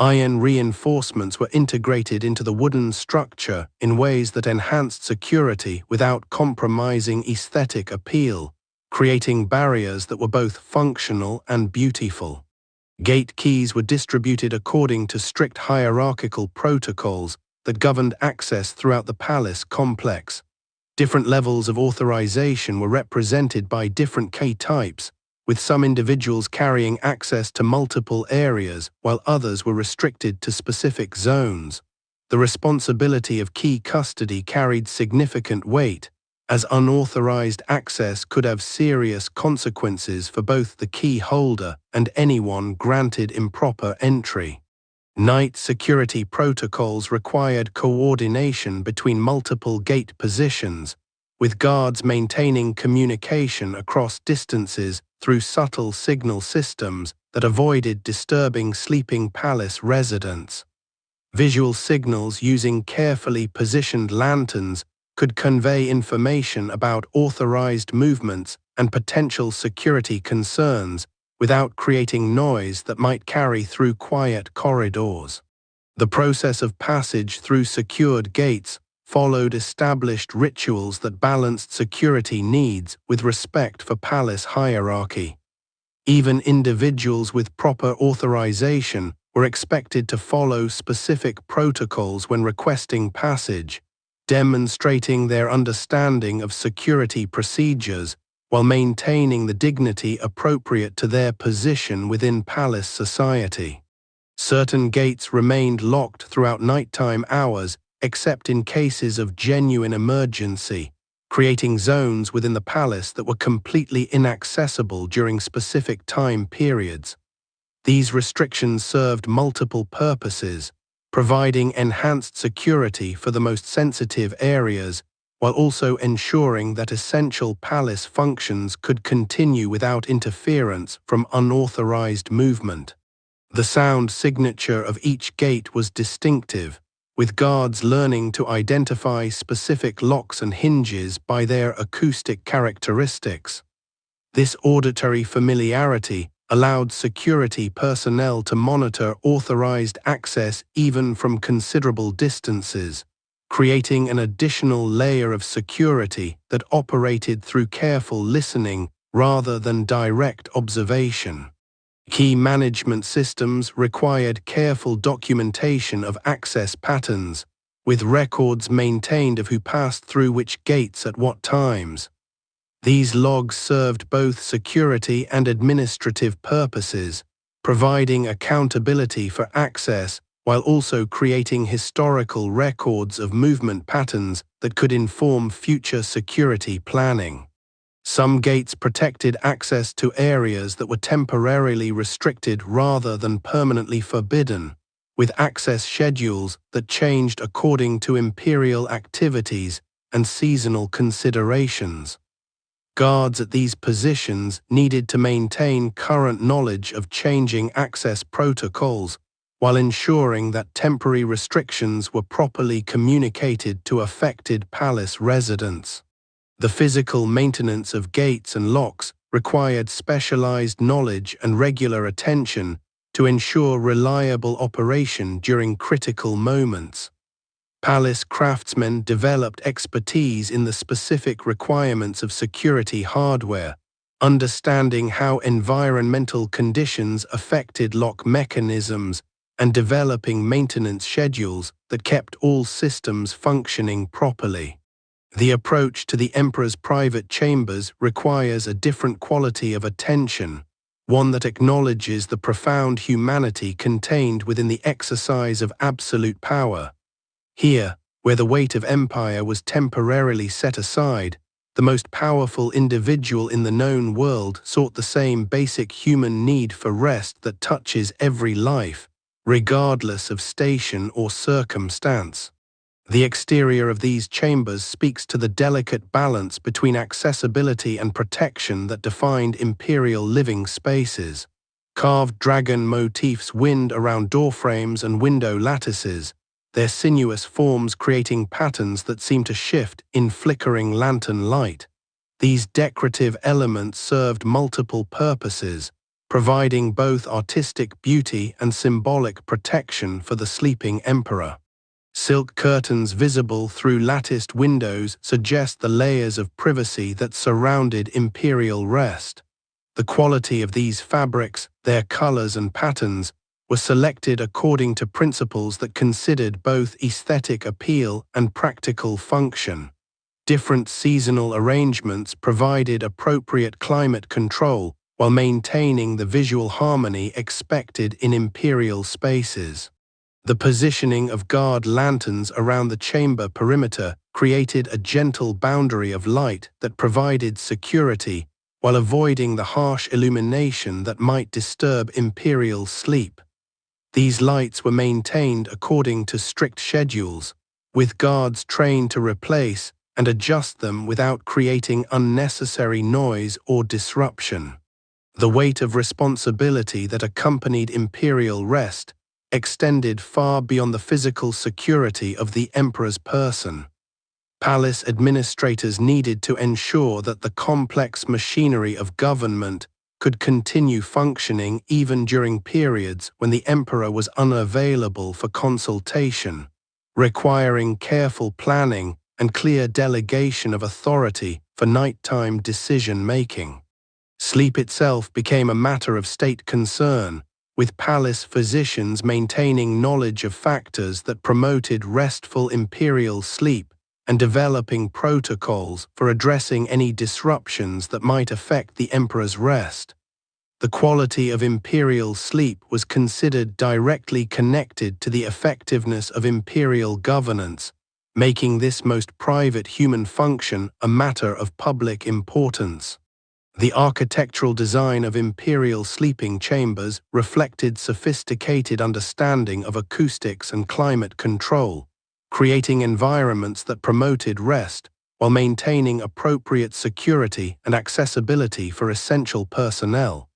Iron reinforcements were integrated into the wooden structure in ways that enhanced security without compromising aesthetic appeal, creating barriers that were both functional and beautiful. Gate keys were distributed according to strict hierarchical protocols that governed access throughout the palace complex. Different levels of authorization were represented by different key types, with some individuals carrying access to multiple areas while others were restricted to specific zones. The responsibility of key custody carried significant weight, as unauthorized access could have serious consequences for both the key holder and anyone granted improper entry. Night security protocols required coordination between multiple gate positions, with guards maintaining communication across distances through subtle signal systems that avoided disturbing sleeping palace residents. Visual signals using carefully positioned lanterns could convey information about authorized movements and potential security concerns without creating noise that might carry through quiet corridors. The process of passage through secured gates followed established rituals that balanced security needs with respect for palace hierarchy. Even individuals with proper authorization were expected to follow specific protocols when requesting passage, demonstrating their understanding of security procedures while maintaining the dignity appropriate to their position within palace society. Certain gates remained locked throughout nighttime hours except in cases of genuine emergency, creating zones within the palace that were completely inaccessible during specific time periods. These restrictions served multiple purposes, providing enhanced security for the most sensitive areas, while also ensuring that essential palace functions could continue without interference from unauthorized movement. The sound signature of each gate was distinctive, with guards learning to identify specific locks and hinges by their acoustic characteristics. This auditory familiarity allowed security personnel to monitor authorized access even from considerable distances, creating an additional layer of security that operated through careful listening rather than direct observation. Key management systems required careful documentation of access patterns, with records maintained of who passed through which gates at what times. These logs served both security and administrative purposes, providing accountability for access while also creating historical records of movement patterns that could inform future security planning. Some gates protected access to areas that were temporarily restricted rather than permanently forbidden, with access schedules that changed according to imperial activities and seasonal considerations. Guards at these positions needed to maintain current knowledge of changing access protocols while ensuring that temporary restrictions were properly communicated to affected palace residents. The physical maintenance of gates and locks required specialized knowledge and regular attention to ensure reliable operation during critical moments. Palace craftsmen developed expertise in the specific requirements of security hardware, understanding how environmental conditions affected lock mechanisms and developing maintenance schedules that kept all systems functioning properly. The approach to the emperor's private chambers requires a different quality of attention, one that acknowledges the profound humanity contained within the exercise of absolute power. Here, where the weight of empire was temporarily set aside, the most powerful individual in the known world sought the same basic human need for rest that touches every life, regardless of station or circumstance. The exterior of these chambers speaks to the delicate balance between accessibility and protection that defined imperial living spaces. Carved dragon motifs wind around doorframes and window lattices, their sinuous forms creating patterns that seem to shift in flickering lantern light. These decorative elements served multiple purposes, providing both artistic beauty and symbolic protection for the sleeping emperor. Silk curtains visible through latticed windows suggest the layers of privacy that surrounded imperial rest. The quality of these fabrics, their colors and patterns, were selected according to principles that considered both aesthetic appeal and practical function. Different seasonal arrangements provided appropriate climate control while maintaining the visual harmony expected in imperial spaces. The positioning of guard lanterns around the chamber perimeter created a gentle boundary of light that provided security while avoiding the harsh illumination that might disturb imperial sleep. These lights were maintained according to strict schedules, with guards trained to replace and adjust them without creating unnecessary noise or disruption. The weight of responsibility that accompanied imperial rest extended far beyond the physical security of the emperor's person. Palace administrators needed to ensure that the complex machinery of government could continue functioning even during periods when the emperor was unavailable for consultation, requiring careful planning and clear delegation of authority for nighttime decision-making. Sleep itself became a matter of state concern, with palace physicians maintaining knowledge of factors that promoted restful imperial sleep and developing protocols for addressing any disruptions that might affect the emperor's rest. The quality of imperial sleep was considered directly connected to the effectiveness of imperial governance, making this most private human function a matter of public importance. The architectural design of imperial sleeping chambers reflected sophisticated understanding of acoustics and climate control, creating environments that promoted rest while maintaining appropriate security and accessibility for essential personnel.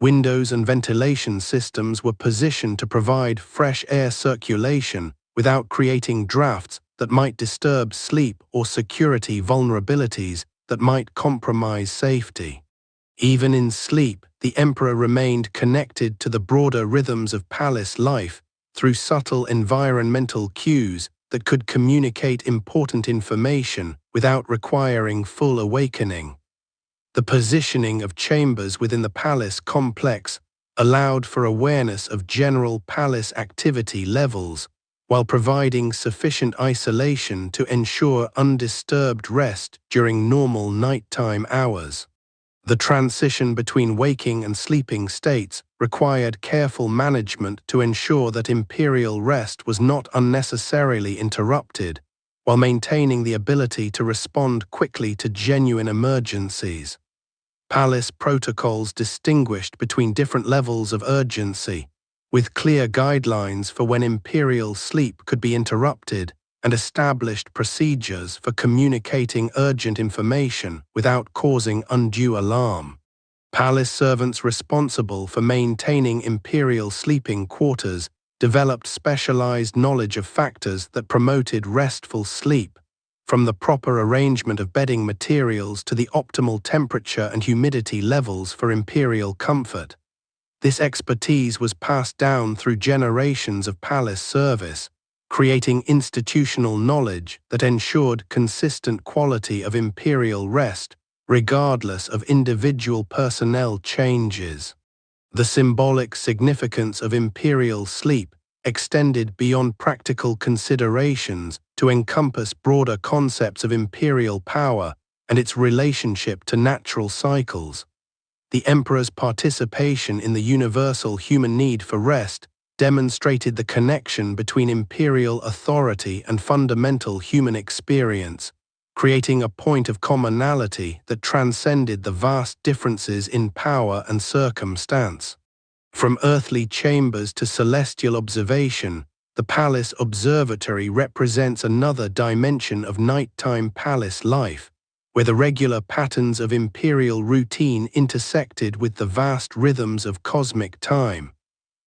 Windows and ventilation systems were positioned to provide fresh air circulation without creating drafts that might disturb sleep or security vulnerabilities that might compromise safety. Even in sleep, the emperor remained connected to the broader rhythms of palace life through subtle environmental cues that could communicate important information without requiring full awakening. The positioning of chambers within the palace complex allowed for awareness of general palace activity levels, while providing sufficient isolation to ensure undisturbed rest during normal nighttime hours. The transition between waking and sleeping states required careful management to ensure that imperial rest was not unnecessarily interrupted, while maintaining the ability to respond quickly to genuine emergencies. Palace protocols distinguished between different levels of urgency, with clear guidelines for when imperial sleep could be interrupted and established procedures for communicating urgent information without causing undue alarm. Palace servants responsible for maintaining imperial sleeping quarters developed specialized knowledge of factors that promoted restful sleep, from the proper arrangement of bedding materials to the optimal temperature and humidity levels for imperial comfort. This expertise was passed down through generations of palace service, creating institutional knowledge that ensured consistent quality of imperial rest, regardless of individual personnel changes. The symbolic significance of imperial sleep extended beyond practical considerations to encompass broader concepts of imperial power and its relationship to natural cycles. The emperor's participation in the universal human need for rest demonstrated the connection between imperial authority and fundamental human experience, creating a point of commonality that transcended the vast differences in power and circumstance. From earthly chambers to celestial observation, the palace observatory represents another dimension of nighttime palace life, where the regular patterns of imperial routine intersected with the vast rhythms of cosmic time.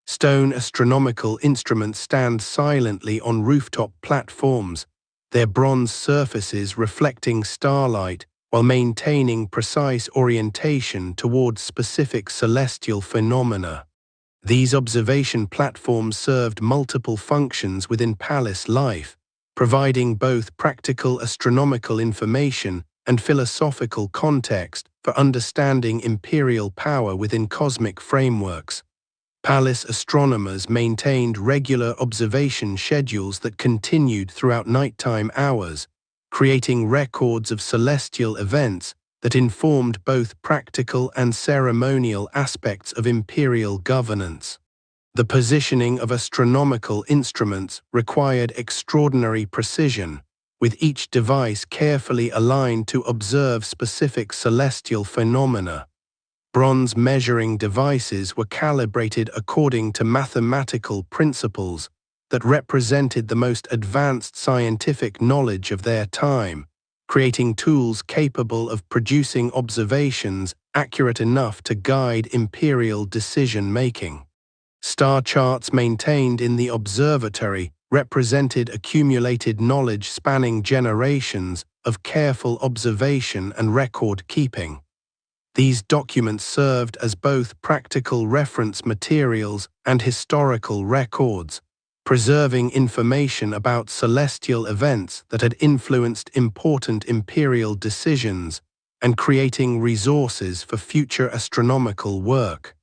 Stone astronomical instruments stand silently on rooftop platforms, their bronze surfaces reflecting starlight while maintaining precise orientation towards specific celestial phenomena. These observation platforms served multiple functions within palace life, providing both practical astronomical information and philosophical context for understanding imperial power within cosmic frameworks. Palace astronomers maintained regular observation schedules that continued throughout nighttime hours, creating records of celestial events that informed both practical and ceremonial aspects of imperial governance. The positioning of astronomical instruments required extraordinary precision, with each device carefully aligned to observe specific celestial phenomena. Bronze measuring devices were calibrated according to mathematical principles that represented the most advanced scientific knowledge of their time, creating tools capable of producing observations accurate enough to guide imperial decision-making. Star charts maintained in the observatory represented accumulated knowledge spanning generations of careful observation and record-keeping. These documents served as both practical reference materials and historical records, preserving information about celestial events that had influenced important imperial decisions and creating resources for future astronomical work.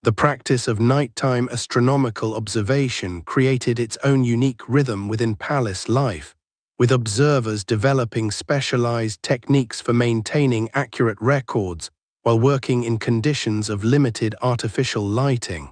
The practice of nighttime astronomical observation created its own unique rhythm within palace life, with observers developing specialized techniques for maintaining accurate records while working in conditions of limited artificial lighting.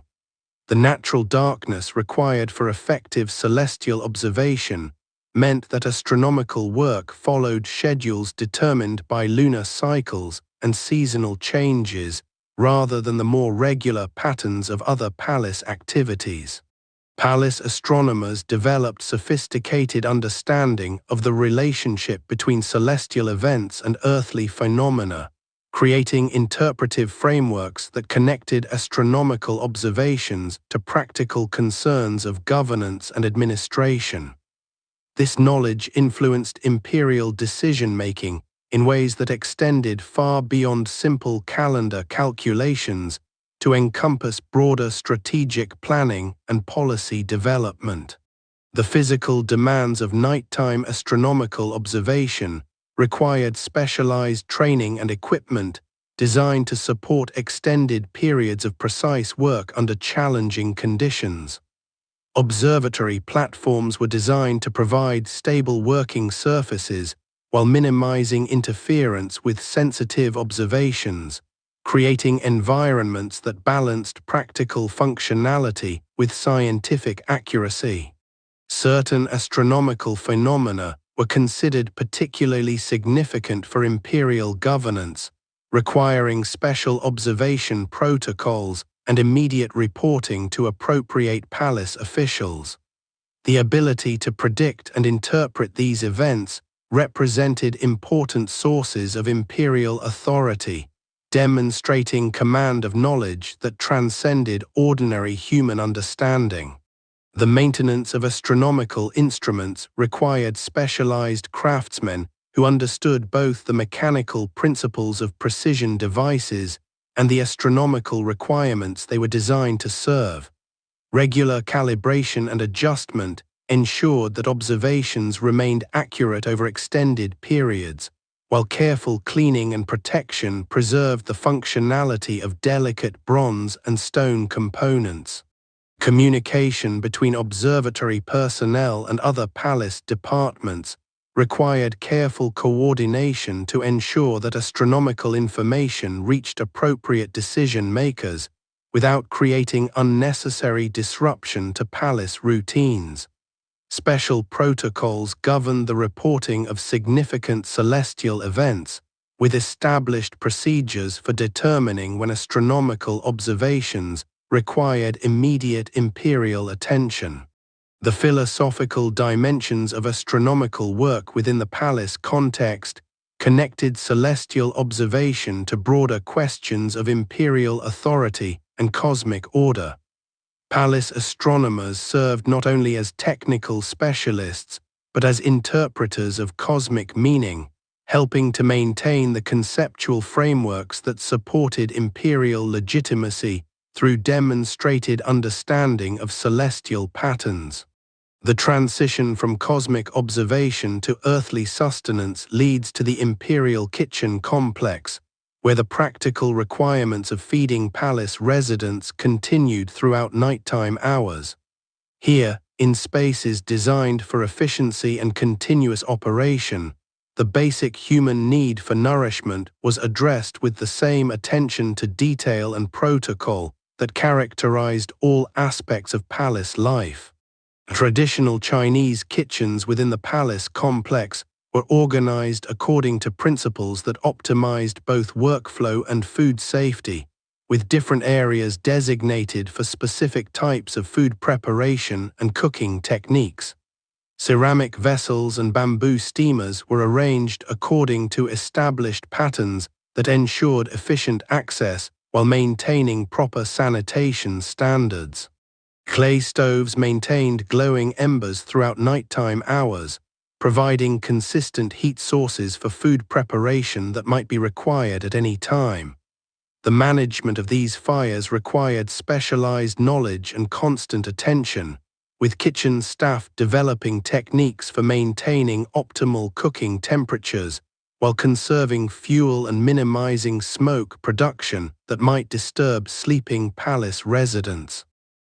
The natural darkness required for effective celestial observation meant that astronomical work followed schedules determined by lunar cycles and seasonal changes, rather than the more regular patterns of other palace activities. Palace astronomers developed sophisticated understanding of the relationship between celestial events and earthly phenomena, creating interpretive frameworks that connected astronomical observations to practical concerns of governance and administration. This knowledge influenced imperial decision-making in ways that extended far beyond simple calendar calculations to encompass broader strategic planning and policy development. The physical demands of nighttime astronomical observation required specialized training and equipment designed to support extended periods of precise work under challenging conditions. Observatory platforms were designed to provide stable working surfaces while minimizing interference with sensitive observations, creating environments that balanced practical functionality with scientific accuracy. Certain astronomical phenomena were considered particularly significant for imperial governance, requiring special observation protocols and immediate reporting to appropriate palace officials. The ability to predict and interpret these events represented important sources of imperial authority, demonstrating command of knowledge that transcended ordinary human understanding. The maintenance of astronomical instruments required specialized craftsmen who understood both the mechanical principles of precision devices and the astronomical requirements they were designed to serve. Regular calibration and adjustment ensured that observations remained accurate over extended periods, while careful cleaning and protection preserved the functionality of delicate bronze and stone components. Communication between observatory personnel and other palace departments required careful coordination to ensure that astronomical information reached appropriate decision-makers without creating unnecessary disruption to palace routines. Special protocols governed the reporting of significant celestial events, with established procedures for determining when astronomical observations required immediate imperial attention. The philosophical dimensions of astronomical work within the palace context connected celestial observation to broader questions of imperial authority and cosmic order. Palace astronomers served not only as technical specialists, but as interpreters of cosmic meaning, helping to maintain the conceptual frameworks that supported imperial legitimacy through demonstrated understanding of celestial patterns. The transition from cosmic observation to earthly sustenance leads to the imperial kitchen complex, where the practical requirements of feeding palace residents continued throughout nighttime hours. Here, in spaces designed for efficiency and continuous operation, the basic human need for nourishment was addressed with the same attention to detail and protocol that characterized all aspects of palace life. Traditional Chinese kitchens within the palace complex were organized according to principles that optimized both workflow and food safety, with different areas designated for specific types of food preparation and cooking techniques. Ceramic vessels and bamboo steamers were arranged according to established patterns that ensured efficient access while maintaining proper sanitation standards. Clay stoves maintained glowing embers throughout nighttime hours, providing consistent heat sources for food preparation that might be required at any time. The management of these fires required specialized knowledge and constant attention, with kitchen staff developing techniques for maintaining optimal cooking temperatures while conserving fuel and minimizing smoke production that might disturb sleeping palace residents.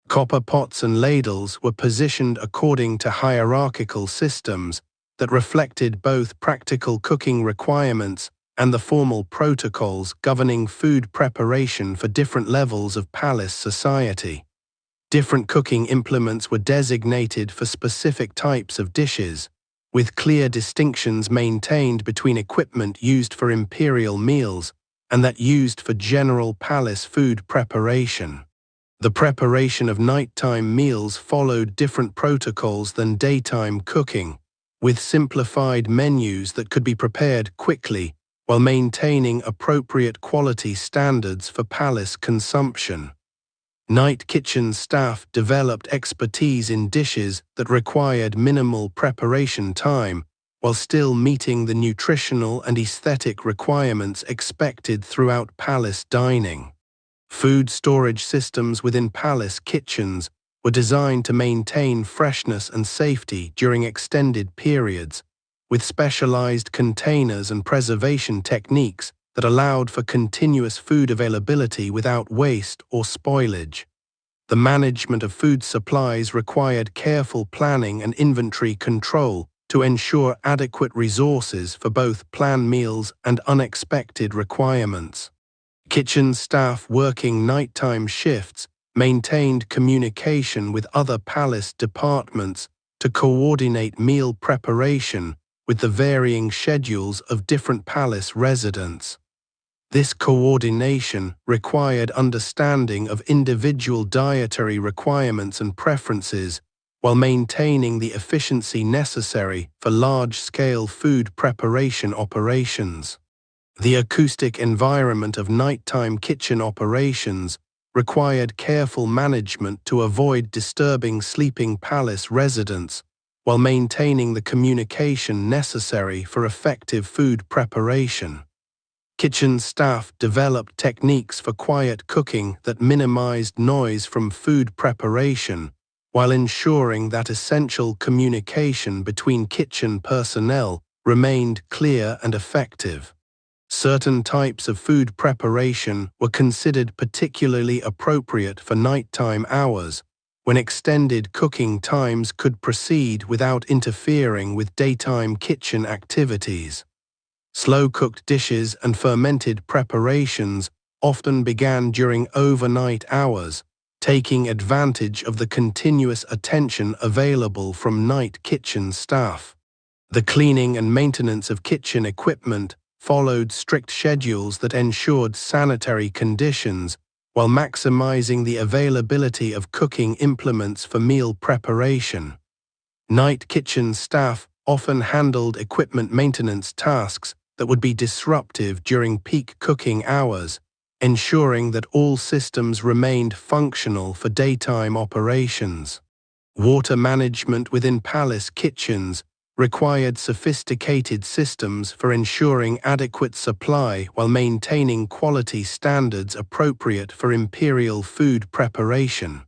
Copper pots and ladles were positioned according to hierarchical systems that reflected both practical cooking requirements and the formal protocols governing food preparation for different levels of palace society. Different cooking implements were designated for specific types of dishes, with clear distinctions maintained between equipment used for imperial meals and that used for general palace food preparation. The preparation of nighttime meals followed different protocols than daytime cooking, with simplified menus that could be prepared quickly while maintaining appropriate quality standards for palace consumption. Night kitchen staff developed expertise in dishes that required minimal preparation time, while still meeting the nutritional and aesthetic requirements expected throughout palace dining. Food storage systems within palace kitchens were designed to maintain freshness and safety during extended periods, with specialized containers and preservation techniques that allowed for continuous food availability without waste or spoilage. The management of food supplies required careful planning and inventory control to ensure adequate resources for both planned meals and unexpected requirements. Kitchen staff working nighttime shifts maintained communication with other palace departments to coordinate meal preparation with the varying schedules of different palace residents. This coordination required understanding of individual dietary requirements and preferences while maintaining the efficiency necessary for large-scale food preparation operations. The acoustic environment of nighttime kitchen operations required careful management to avoid disturbing sleeping palace residents while maintaining the communication necessary for effective food preparation. Kitchen staff developed techniques for quiet cooking that minimized noise from food preparation, while ensuring that essential communication between kitchen personnel remained clear and effective. Certain types of food preparation were considered particularly appropriate for nighttime hours, when extended cooking times could proceed without interfering with daytime kitchen activities. Slow-cooked dishes and fermented preparations often began during overnight hours, taking advantage of the continuous attention available from night kitchen staff. The cleaning and maintenance of kitchen equipment followed strict schedules that ensured sanitary conditions while maximizing the availability of cooking implements for meal preparation. Night kitchen staff often handled equipment maintenance tasks that would be disruptive during peak cooking hours, ensuring that all systems remained functional for daytime operations. Water management within palace kitchens required sophisticated systems for ensuring adequate supply while maintaining quality standards appropriate for imperial food preparation.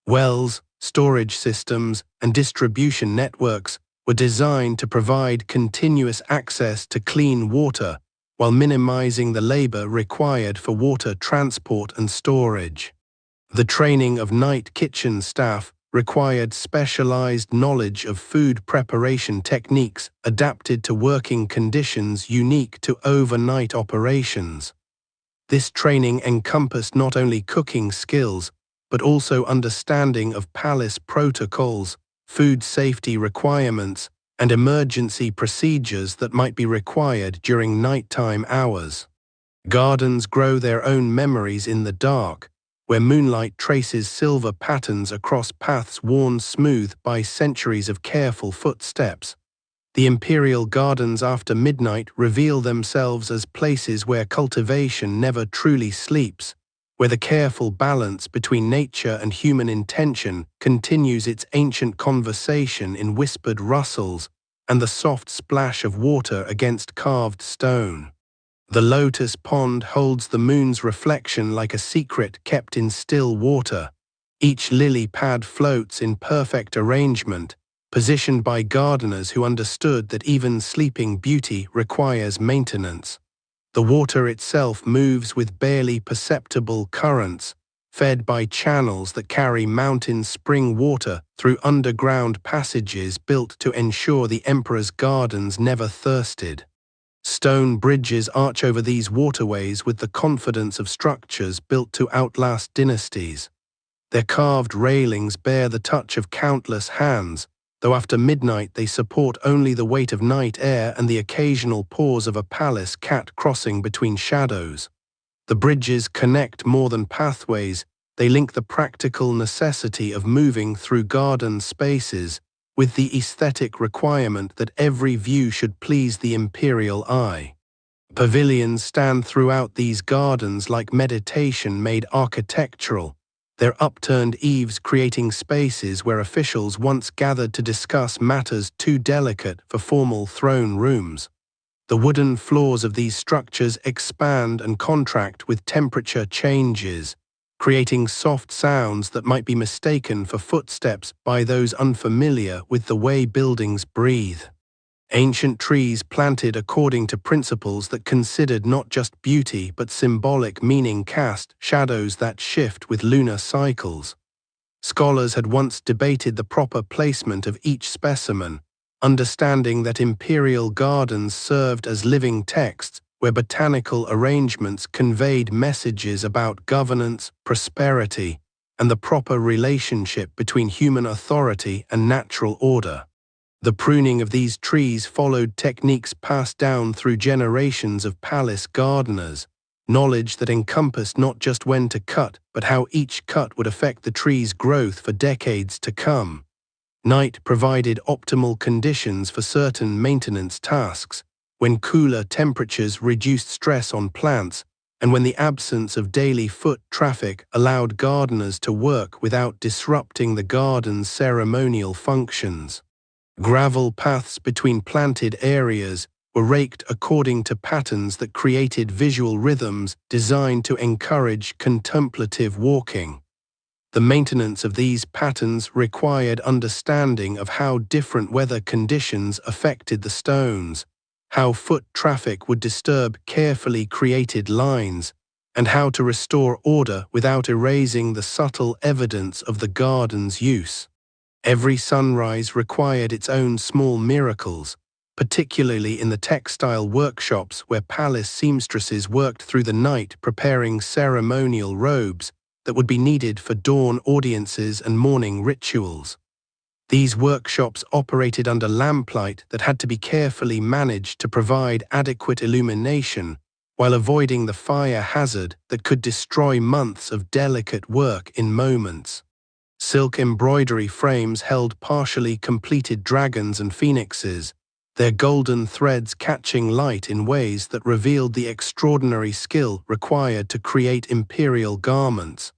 Wells, storage systems, and distribution networks were designed to provide continuous access to clean water while minimizing the labor required for water transport and storage. The training of night kitchen staff required specialized knowledge of food preparation techniques adapted to working conditions unique to overnight operations. This training encompassed not only cooking skills, but also understanding of palace protocols, food safety requirements, and emergency procedures that might be required during nighttime hours. Gardens grow their own memories in the dark, where moonlight traces silver patterns across paths worn smooth by centuries of careful footsteps. The imperial gardens after midnight reveal themselves as places where cultivation never truly sleeps, where the careful balance between nature and human intention continues its ancient conversation in whispered rustles and the soft splash of water against carved stone. The lotus pond holds the moon's reflection like a secret kept in still water. Each lily pad floats in perfect arrangement, positioned by gardeners who understood that even sleeping beauty requires maintenance. The water itself moves with barely perceptible currents, fed by channels that carry mountain spring water through underground passages built to ensure the emperor's gardens never thirsted. Stone bridges arch over these waterways with the confidence of structures built to outlast dynasties. Their carved railings bear the touch of countless hands, though after midnight they support only the weight of night air and the occasional paws of a palace cat crossing between shadows. The bridges connect more than pathways, they link the practical necessity of moving through garden spaces with the aesthetic requirement that every view should please the imperial eye. Pavilions stand throughout these gardens like meditation made architectural, their upturned eaves creating spaces where officials once gathered to discuss matters too delicate for formal throne rooms. The wooden floors of these structures expand and contract with temperature changes, creating soft sounds that might be mistaken for footsteps by those unfamiliar with the way buildings breathe. Ancient trees planted according to principles that considered not just beauty but symbolic meaning cast shadows that shift with lunar cycles. Scholars had once debated the proper placement of each specimen, understanding that imperial gardens served as living texts where botanical arrangements conveyed messages about governance, prosperity, and the proper relationship between human authority and natural order. The pruning of these trees followed techniques passed down through generations of palace gardeners, knowledge that encompassed not just when to cut, but how each cut would affect the tree's growth for decades to come. Night provided optimal conditions for certain maintenance tasks, when cooler temperatures reduced stress on plants, and when the absence of daily foot traffic allowed gardeners to work without disrupting the garden's ceremonial functions. Gravel paths between planted areas were raked according to patterns that created visual rhythms designed to encourage contemplative walking. The maintenance of these patterns required understanding of how different weather conditions affected the stones, how foot traffic would disturb carefully created lines, and how to restore order without erasing the subtle evidence of the garden's use. Every sunrise required its own small miracles, particularly in the textile workshops where palace seamstresses worked through the night preparing ceremonial robes that would be needed for dawn audiences and morning rituals. These workshops operated under lamplight that had to be carefully managed to provide adequate illumination while avoiding the fire hazard that could destroy months of delicate work in moments. Silk embroidery frames held partially completed dragons and phoenixes, their golden threads catching light in ways that revealed the extraordinary skill required to create imperial garments.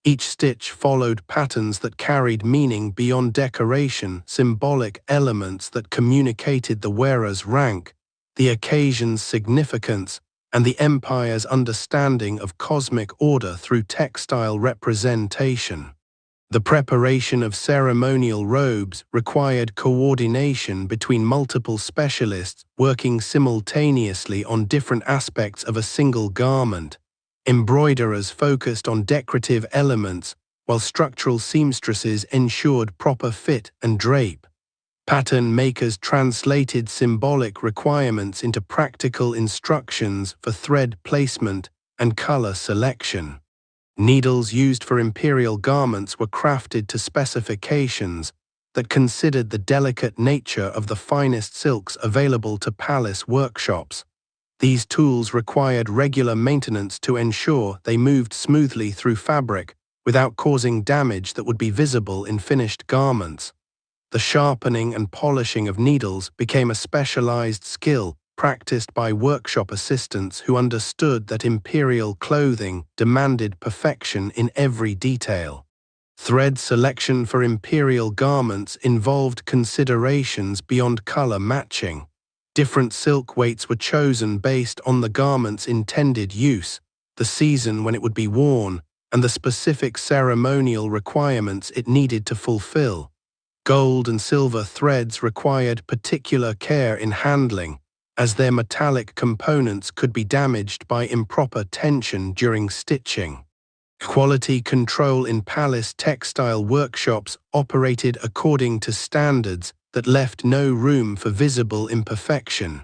Each stitch followed patterns that carried meaning beyond decoration, symbolic elements that communicated the wearer's rank, the occasion's significance, and the empire's understanding of cosmic order through textile representation. The preparation of ceremonial robes required coordination between multiple specialists working simultaneously on different aspects of a single garment. Embroiderers focused on decorative elements, while structural seamstresses ensured proper fit and drape. Pattern makers translated symbolic requirements into practical instructions for thread placement and color selection. Needles used for imperial garments were crafted to specifications that considered the delicate nature of the finest silks available to palace workshops. These tools required regular maintenance to ensure they moved smoothly through fabric without causing damage that would be visible in finished garments. The sharpening and polishing of needles became a specialized skill practiced by workshop assistants who understood that imperial clothing demanded perfection in every detail. Thread selection for imperial garments involved considerations beyond color matching. Different silk weights were chosen based on the garment's intended use, the season when it would be worn, and the specific ceremonial requirements it needed to fulfill. Gold and silver threads required particular care in handling, as their metallic components could be damaged by improper tension during stitching. Quality control in palace textile workshops operated according to standards that left no room for visible imperfection.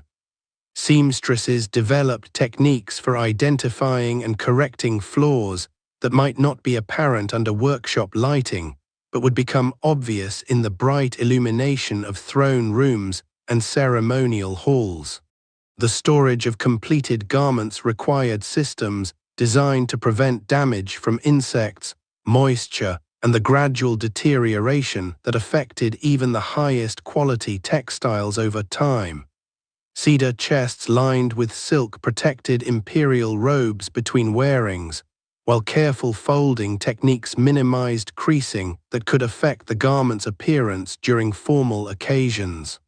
Seamstresses developed techniques for identifying and correcting flaws that might not be apparent under workshop lighting, but would become obvious in the bright illumination of throne rooms and ceremonial halls. The storage of completed garments required systems designed to prevent damage from insects, moisture, and the gradual deterioration that affected even the highest quality textiles over time. Cedar chests lined with silk protected imperial robes between wearings, while careful folding techniques minimized creasing that could affect the garment's appearance during formal occasions.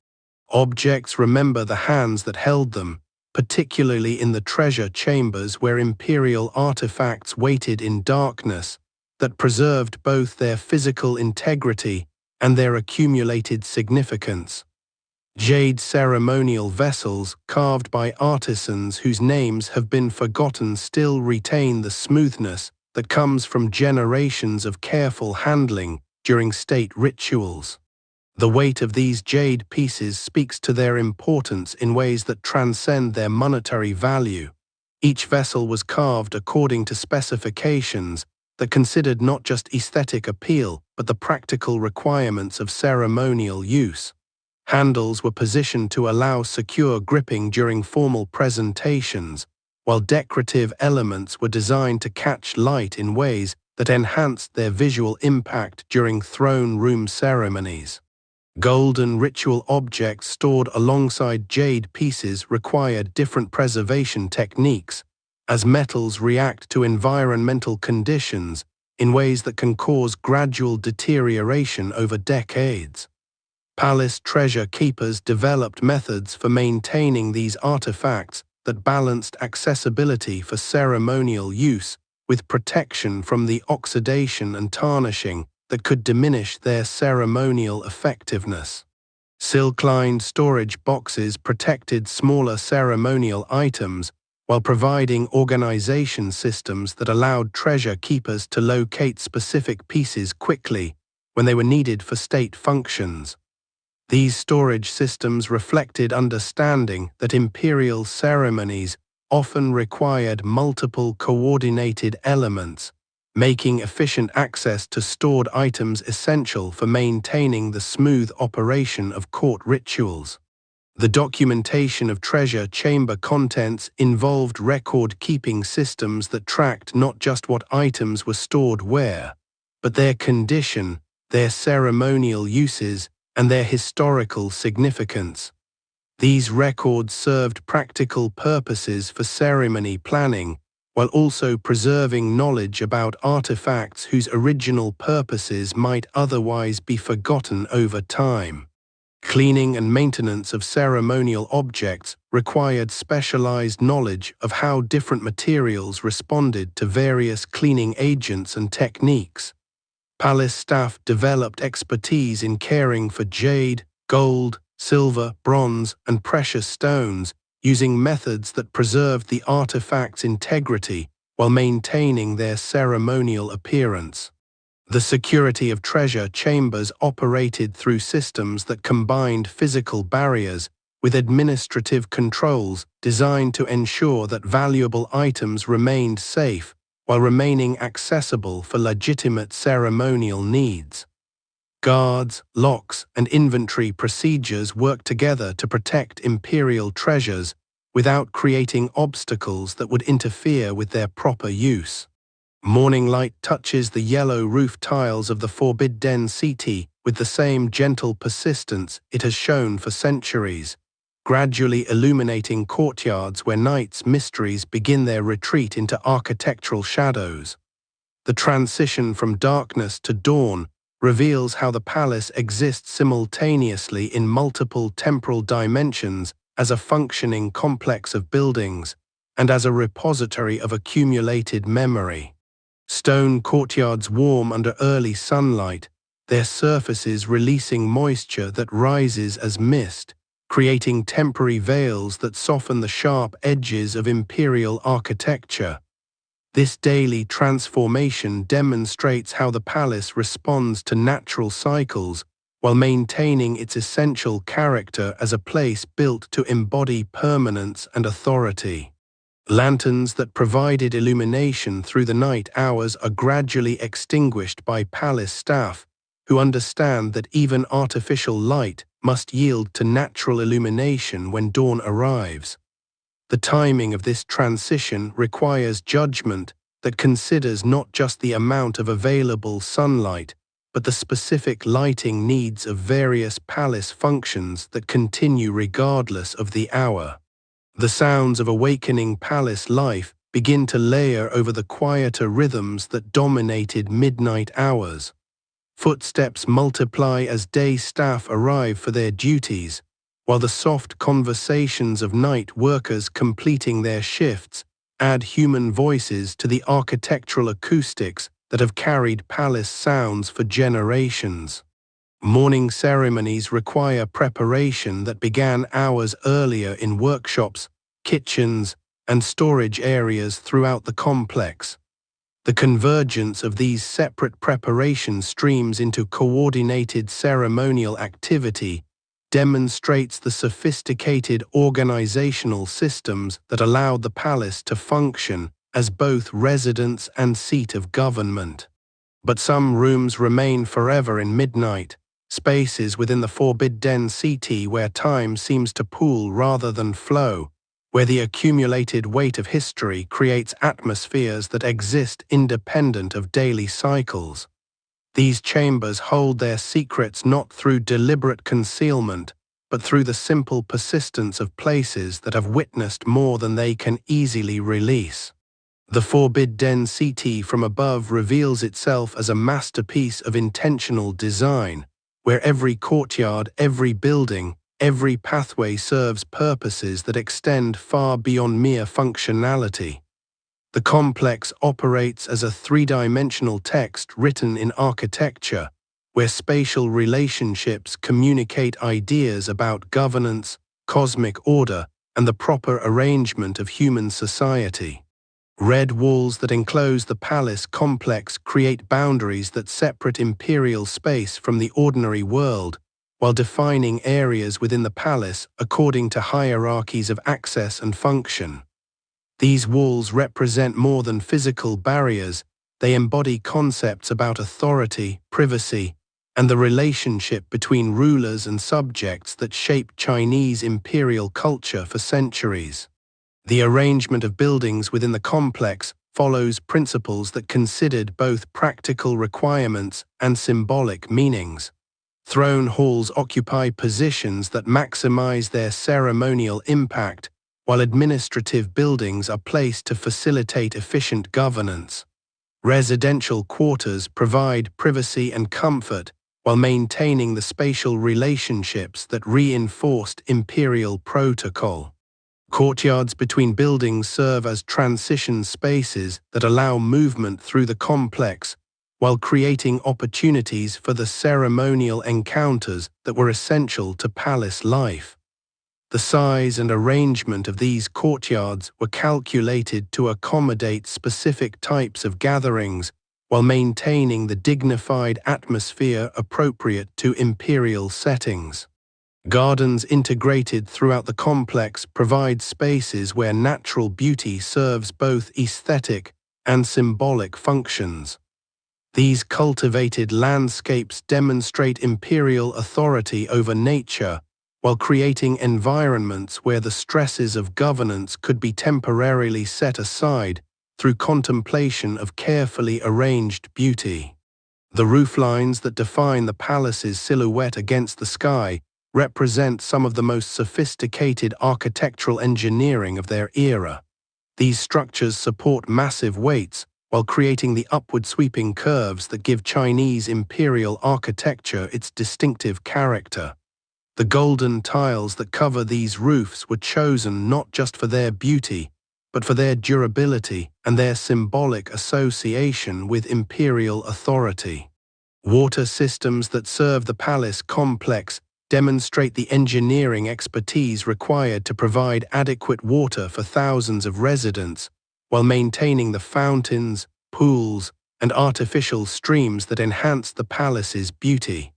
Objects remember the hands that held them, particularly in the treasure chambers where imperial artifacts waited in darkness, that preserved both their physical integrity and their accumulated significance. Jade ceremonial vessels carved by artisans whose names have been forgotten still retain the smoothness that comes from generations of careful handling during state rituals. The weight of these jade pieces speaks to their importance in ways that transcend their monetary value. Each vessel was carved according to specifications that considered not just aesthetic appeal but the practical requirements of ceremonial use. Handles were positioned to allow secure gripping during formal presentations, while decorative elements were designed to catch light in ways that enhanced their visual impact during throne room ceremonies. Golden ritual objects stored alongside jade pieces required different preservation techniques, as metals react to environmental conditions in ways that can cause gradual deterioration over decades. Palace treasure keepers developed methods for maintaining these artifacts that balanced accessibility for ceremonial use with protection from the oxidation and tarnishing that could diminish their ceremonial effectiveness. Silk-lined storage boxes protected smaller ceremonial items while providing organization systems that allowed treasure keepers to locate specific pieces quickly when they were needed for state functions. These storage systems reflected understanding that imperial ceremonies often required multiple coordinated elements, making efficient access to stored items essential for maintaining the smooth operation of court rituals. The documentation of treasure chamber contents involved record-keeping systems that tracked not just what items were stored where, but their condition, their ceremonial uses, and their historical significance. These records served practical purposes for ceremony planning, while also preserving knowledge about artifacts whose original purposes might otherwise be forgotten over time. Cleaning and maintenance of ceremonial objects required specialized knowledge of how different materials responded to various cleaning agents and techniques. Palace staff developed expertise in caring for jade, gold, silver, bronze, and precious stones, using methods that preserved the artifact's integrity while maintaining their ceremonial appearance. The security of treasure chambers operated through systems that combined physical barriers with administrative controls designed to ensure that valuable items remained safe while remaining accessible for legitimate ceremonial needs. Guards, locks, and inventory procedures worked together to protect imperial treasures without creating obstacles that would interfere with their proper use. Morning light touches the yellow roof tiles of the forbidden city with the same gentle persistence it has shown for centuries, gradually illuminating courtyards where night's mysteries begin their retreat into architectural shadows. The transition from darkness to dawn reveals how the palace exists simultaneously in multiple temporal dimensions as a functioning complex of buildings and as a repository of accumulated memory. Stone courtyards warm under early sunlight, their surfaces releasing moisture that rises as mist, creating temporary veils that soften the sharp edges of imperial architecture. This daily transformation demonstrates how the palace responds to natural cycles while maintaining its essential character as a place built to embody permanence and authority. Lanterns that provided illumination through the night hours are gradually extinguished by palace staff, who understand that even artificial light must yield to natural illumination when dawn arrives. The timing of this transition requires judgment that considers not just the amount of available sunlight, but the specific lighting needs of various palace functions that continue regardless of the hour. The sounds of awakening palace life begin to layer over the quieter rhythms that dominated midnight hours. Footsteps multiply as day staff arrive for their duties, while the soft conversations of night workers completing their shifts add human voices to the architectural acoustics that have carried palace sounds for generations. Morning ceremonies require preparation that began hours earlier in workshops, kitchens, and storage areas throughout the complex. The convergence of these separate preparation streams into coordinated ceremonial activity demonstrates the sophisticated organizational systems that allowed the palace to function as both residence and seat of government. But some rooms remain forever in midnight, spaces within the forbidden city where time seems to pool rather than flow, where the accumulated weight of history creates atmospheres that exist independent of daily cycles. These chambers hold their secrets not through deliberate concealment, but through the simple persistence of places that have witnessed more than they can easily release. The forbidden city from above reveals itself as a masterpiece of intentional design, where every courtyard, every building, every pathway serves purposes that extend far beyond mere functionality. The complex operates as a three-dimensional text written in architecture, where spatial relationships communicate ideas about governance, cosmic order, and the proper arrangement of human society. Red walls that enclose the palace complex create boundaries that separate imperial space from the ordinary world, while defining areas within the palace according to hierarchies of access and function. These walls represent more than physical barriers. They embody concepts about authority, privacy, and the relationship between rulers and subjects that shaped Chinese imperial culture for centuries. The arrangement of buildings within the complex follows principles that considered both practical requirements and symbolic meanings. Throne halls occupy positions that maximize their ceremonial impact, while administrative buildings are placed to facilitate efficient governance. Residential quarters provide privacy and comfort, while maintaining the spatial relationships that reinforced imperial protocol. Courtyards between buildings serve as transition spaces that allow movement through the complex, while creating opportunities for the ceremonial encounters that were essential to palace life. The size and arrangement of these courtyards were calculated to accommodate specific types of gatherings, while maintaining the dignified atmosphere appropriate to imperial settings. Gardens integrated throughout the complex provide spaces where natural beauty serves both aesthetic and symbolic functions. These cultivated landscapes demonstrate imperial authority over nature, while creating environments where the stresses of governance could be temporarily set aside through contemplation of carefully arranged beauty. The rooflines that define the palace's silhouette against the sky represent some of the most sophisticated architectural engineering of their era. These structures support massive weights while creating the upward-sweeping curves that give Chinese imperial architecture its distinctive character. The golden tiles that cover these roofs were chosen not just for their beauty, but for their durability and their symbolic association with imperial authority. Water systems that serve the palace complex demonstrate the engineering expertise required to provide adequate water for thousands of residents, while maintaining the fountains, pools, and artificial streams that enhance the palace's beauty.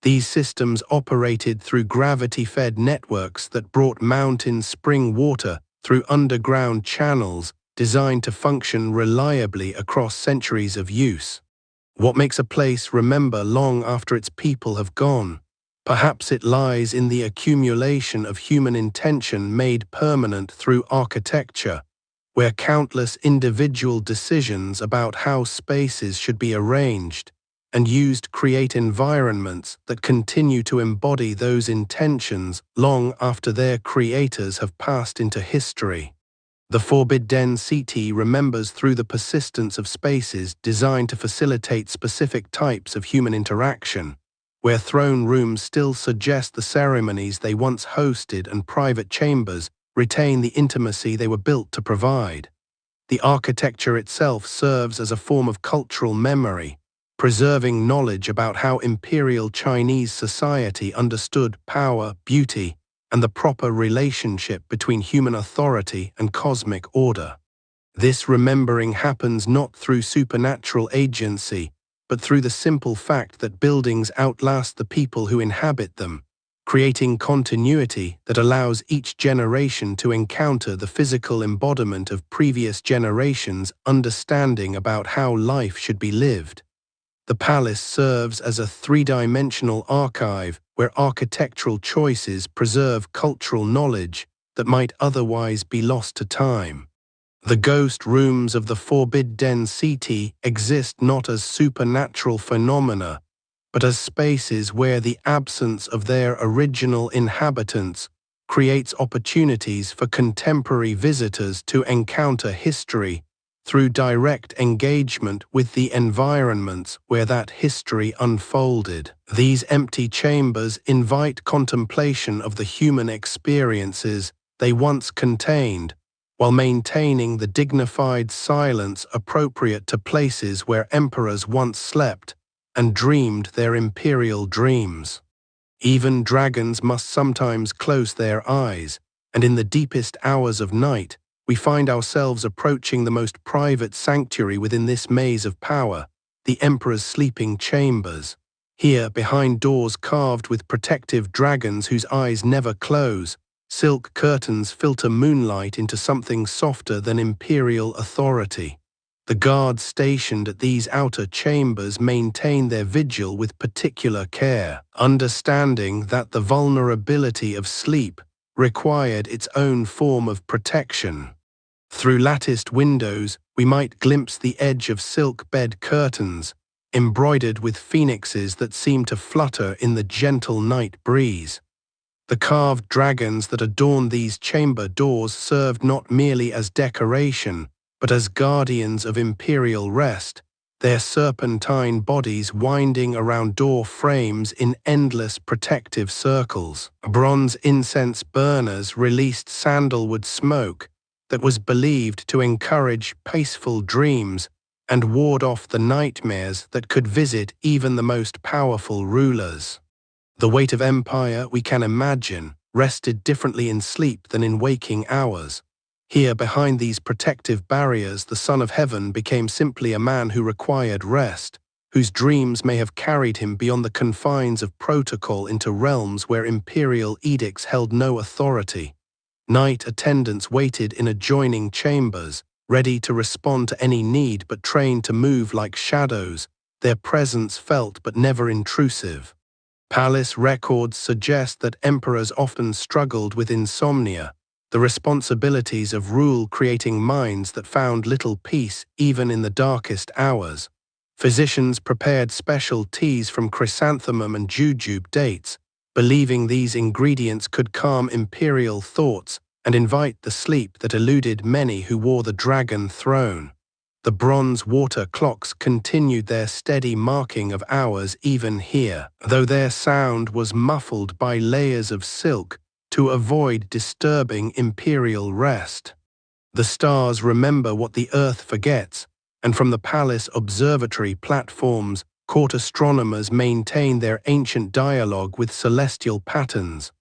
These systems operated through gravity-fed networks that brought mountain spring water through underground channels designed to function reliably across centuries of use. What makes a place remember long after its people have gone? Perhaps it lies in the accumulation of human intention made permanent through architecture, where countless individual decisions about how spaces should be arranged and used create environments that continue to embody those intentions long after their creators have passed into history. The Forbidden City remembers through the persistence of spaces designed to facilitate specific types of human interaction, where throne rooms still suggest the ceremonies they once hosted and private chambers retain the intimacy they were built to provide. The architecture itself serves as a form of cultural memory, preserving knowledge about how imperial Chinese society understood power, beauty, and the proper relationship between human authority and cosmic order. This remembering happens not through supernatural agency, but through the simple fact that buildings outlast the people who inhabit them, creating continuity that allows each generation to encounter the physical embodiment of previous generations' understanding about how life should be lived. The palace serves as a three-dimensional archive where architectural choices preserve cultural knowledge that might otherwise be lost to time. The ghost rooms of the Forbidden City exist not as supernatural phenomena, but as spaces where the absence of their original inhabitants creates opportunities for contemporary visitors to encounter history through direct engagement with the environments where that history unfolded. These empty chambers invite contemplation of the human experiences they once contained, while maintaining the dignified silence appropriate to places where emperors once slept and dreamed their imperial dreams. Even dragons must sometimes close their eyes, and in the deepest hours of night, we find ourselves approaching the most private sanctuary within this maze of power, the Emperor's sleeping chambers. Here, behind doors carved with protective dragons whose eyes never close, silk curtains filter moonlight into something softer than imperial authority. The guards stationed at these outer chambers maintain their vigil with particular care, understanding that the vulnerability of sleep required its own form of protection. Through latticed windows, we might glimpse the edge of silk bed curtains, embroidered with phoenixes that seem to flutter in the gentle night breeze. The carved dragons that adorn these chamber doors served not merely as decoration, but as guardians of imperial rest, their serpentine bodies winding around door frames in endless protective circles. Bronze incense burners released sandalwood smoke that was believed to encourage peaceful dreams and ward off the nightmares that could visit even the most powerful rulers. The weight of empire, we can imagine, rested differently in sleep than in waking hours. Here, behind these protective barriers, the Son of Heaven became simply a man who required rest, whose dreams may have carried him beyond the confines of protocol into realms where imperial edicts held no authority. Night attendants waited in adjoining chambers, ready to respond to any need but trained to move like shadows, their presence felt but never intrusive. Palace records suggest that emperors often struggled with insomnia, the responsibilities of rule creating minds that found little peace even in the darkest hours. Physicians prepared special teas from chrysanthemum and jujube dates, believing these ingredients could calm imperial thoughts and invite the sleep that eluded many who wore the dragon throne. The bronze water clocks continued their steady marking of hours even here, though their sound was muffled by layers of silk to avoid disturbing imperial rest. The stars remember what the earth forgets, and from the palace observatory platforms, court astronomers maintain their ancient dialogue with celestial patterns.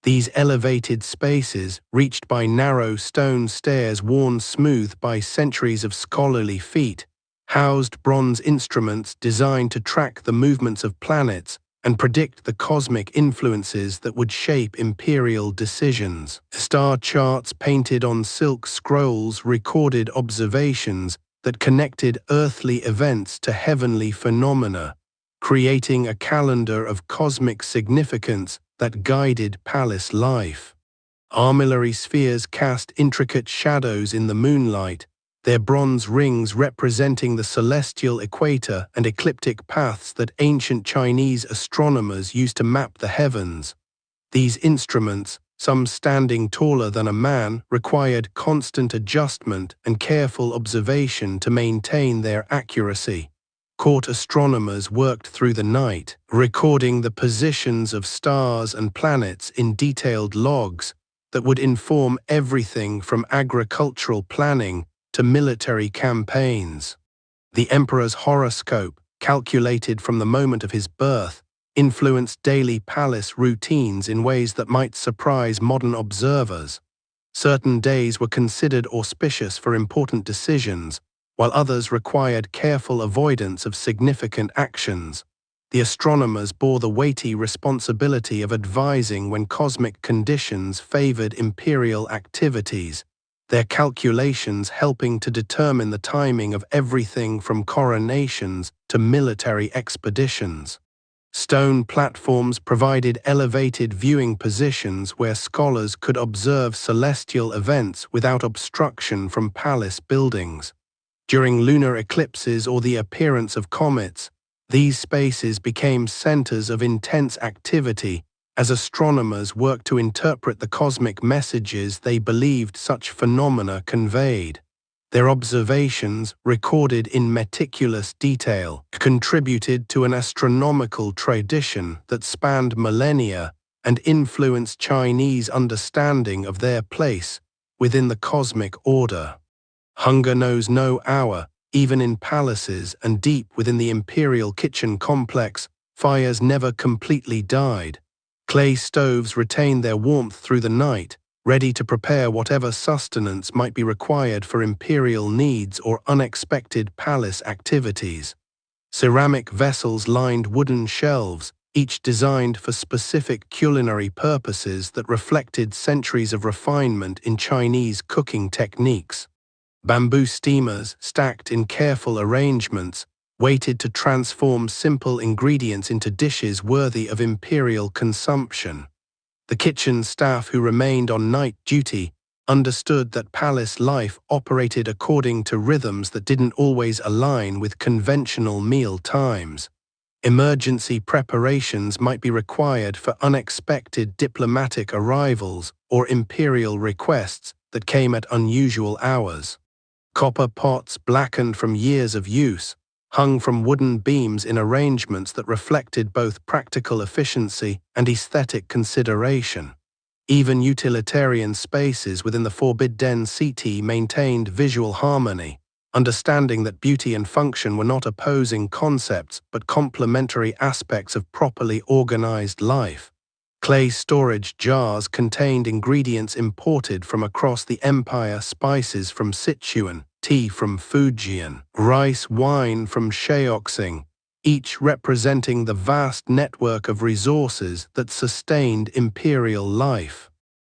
These elevated spaces, reached by narrow stone stairs worn smooth by centuries of scholarly feet, housed bronze instruments designed to track the movements of planets and predict the cosmic influences that would shape imperial decisions. Star charts painted on silk scrolls recorded observations that connected earthly events to heavenly phenomena, creating a calendar of cosmic significance that guided palace life. Armillary spheres cast intricate shadows in the moonlight, their bronze rings representing the celestial equator and ecliptic paths that ancient Chinese astronomers used to map the heavens. These instruments, some standing taller than a man, required constant adjustment and careful observation to maintain their accuracy. Court astronomers worked through the night, recording the positions of stars and planets in detailed logs that would inform everything from agricultural planning to military campaigns. The emperor's horoscope, calculated from the moment of his birth, influenced daily palace routines in ways that might surprise modern observers. Certain days were considered auspicious for important decisions, while others required careful avoidance of significant actions. The astronomers bore the weighty responsibility of advising when cosmic conditions favored imperial activities, their calculations helping to determine the timing of everything from coronations to military expeditions. Stone platforms provided elevated viewing positions where scholars could observe celestial events without obstruction from palace buildings. During lunar eclipses or the appearance of comets, these spaces became centers of intense activity as astronomers worked to interpret the cosmic messages they believed such phenomena conveyed. Their observations, recorded in meticulous detail, contributed to an astronomical tradition that spanned millennia and influenced Chinese understanding of their place within the cosmic order. Hunger knows no hour. Even in palaces and deep within the imperial kitchen complex, fires never completely died. Clay stoves retained their warmth through the night, ready to prepare whatever sustenance might be required for imperial needs or unexpected palace activities. Ceramic vessels lined wooden shelves, each designed for specific culinary purposes that reflected centuries of refinement in Chinese cooking techniques. Bamboo steamers, stacked in careful arrangements, waited to transform simple ingredients into dishes worthy of imperial consumption. The kitchen staff who remained on night duty understood that palace life operated according to rhythms that didn't always align with conventional meal times. Emergency preparations might be required for unexpected diplomatic arrivals or imperial requests that came at unusual hours. Copper pots, blackened from years of use, hung from wooden beams in arrangements that reflected both practical efficiency and aesthetic consideration. Even utilitarian spaces within the forbidden city maintained visual harmony, understanding that beauty and function were not opposing concepts but complementary aspects of properly organized life. Clay storage jars contained ingredients imported from across the empire, spices from Sichuan, tea from Fujian, rice wine from Shaoxing, each representing the vast network of resources that sustained imperial life.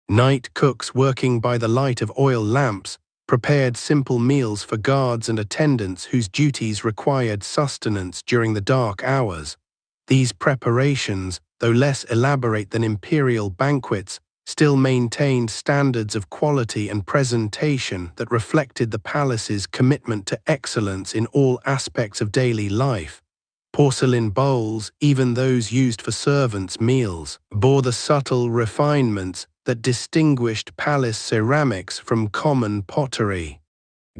Night cooks working by the light of oil lamps prepared simple meals for guards and attendants whose duties required sustenance during the dark hours. These preparations, though less elaborate than imperial banquets, still maintained standards of quality and presentation that reflected the palace's commitment to excellence in all aspects of daily life. Porcelain bowls, even those used for servants' meals, bore the subtle refinements that distinguished palace ceramics from common pottery.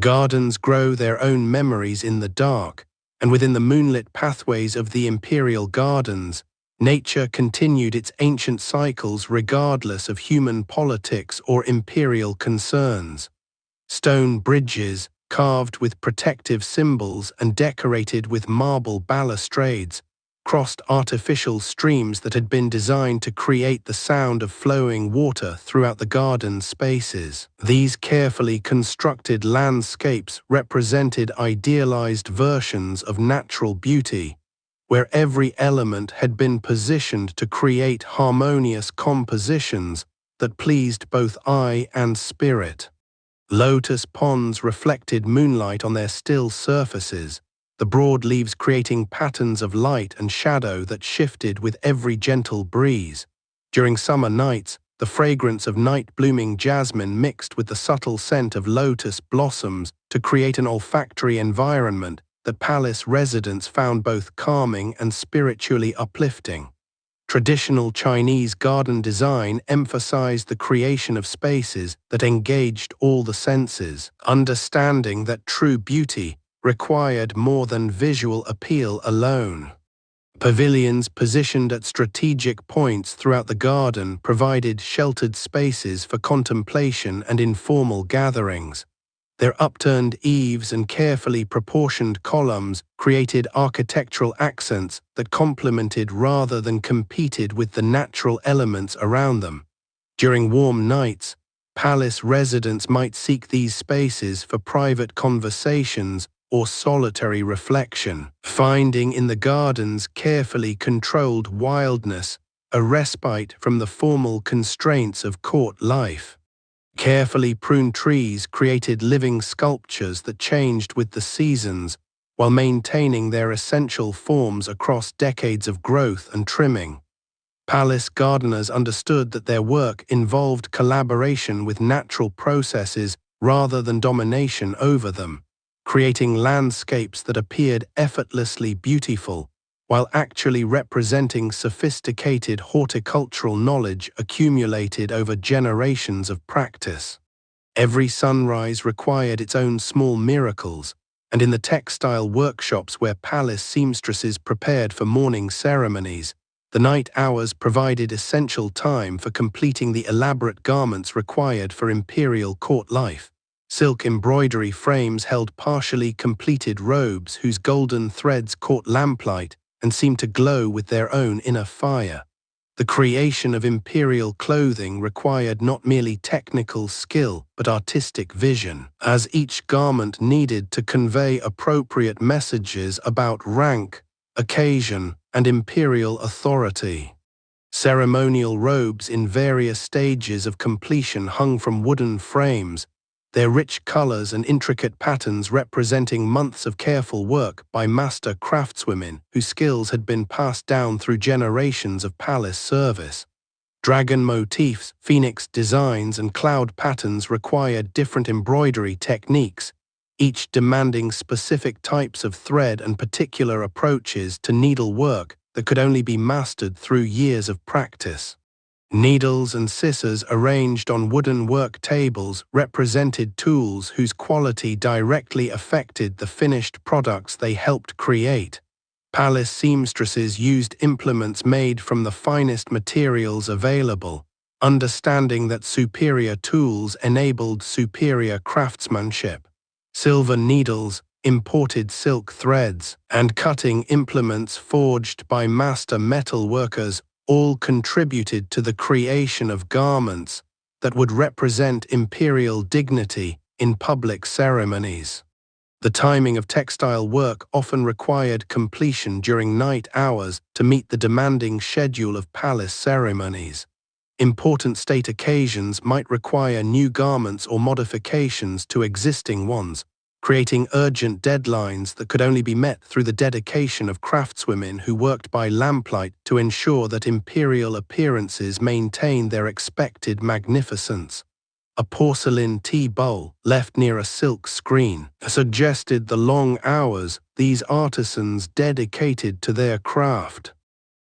Gardens grow their own memories in the dark, and within the moonlit pathways of the imperial gardens, nature continued its ancient cycles regardless of human politics or imperial concerns. Stone bridges, carved with protective symbols and decorated with marble balustrades, crossed artificial streams that had been designed to create the sound of flowing water throughout the garden spaces. These carefully constructed landscapes represented idealized versions of natural beauty, where every element had been positioned to create harmonious compositions that pleased both eye and spirit. Lotus ponds reflected moonlight on their still surfaces, the broad leaves creating patterns of light and shadow that shifted with every gentle breeze. During summer nights, the fragrance of night-blooming jasmine mixed with the subtle scent of lotus blossoms to create an olfactory environment that palace residents found both calming and spiritually uplifting. Traditional Chinese garden design emphasized the creation of spaces that engaged all the senses, understanding that true beauty required more than visual appeal alone. Pavilions positioned at strategic points throughout the garden provided sheltered spaces for contemplation and informal gatherings. Their upturned eaves and carefully proportioned columns created architectural accents that complemented rather than competed with the natural elements around them. During warm nights, palace residents might seek these spaces for private conversations or solitary reflection, finding in the garden's carefully controlled wildness a respite from the formal constraints of court life. Carefully pruned trees created living sculptures that changed with the seasons while maintaining their essential forms across decades of growth and trimming. Palace gardeners understood that their work involved collaboration with natural processes rather than domination over them, creating landscapes that appeared effortlessly beautiful while actually representing sophisticated horticultural knowledge accumulated over generations of practice. Every sunrise required its own small miracles, and in the textile workshops where palace seamstresses prepared for morning ceremonies, the night hours provided essential time for completing the elaborate garments required for imperial court life. Silk embroidery frames held partially completed robes whose golden threads caught lamplight and seemed to glow with their own inner fire. The creation of imperial clothing required not merely technical skill but artistic vision, as each garment needed to convey appropriate messages about rank, occasion, and imperial authority. Ceremonial robes in various stages of completion hung from wooden frames, their rich colors and intricate patterns representing months of careful work by master craftswomen whose skills had been passed down through generations of palace service. Dragon motifs, phoenix designs, and cloud patterns required different embroidery techniques, each demanding specific types of thread and particular approaches to needlework that could only be mastered through years of practice. Needles and scissors arranged on wooden work tables represented tools whose quality directly affected the finished products they helped create. Palace seamstresses used implements made from the finest materials available, understanding that superior tools enabled superior craftsmanship. Silver needles, imported silk threads, and cutting implements forged by master metal workers all contributed to the creation of garments that would represent imperial dignity in public ceremonies. The timing of textile work often required completion during night hours to meet the demanding schedule of palace ceremonies. Important state occasions might require new garments or modifications to existing ones, creating urgent deadlines that could only be met through the dedication of craftswomen who worked by lamplight to ensure that imperial appearances maintained their expected magnificence. A porcelain tea bowl, left near a silk screen, suggested the long hours these artisans dedicated to their craft.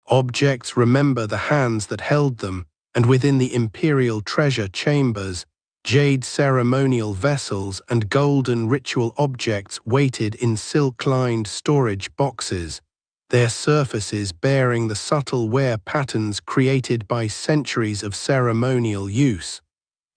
Objects remember the hands that held them, and within the imperial treasure chambers, jade ceremonial vessels and golden ritual objects waited in silk-lined storage boxes, their surfaces bearing the subtle wear patterns created by centuries of ceremonial use.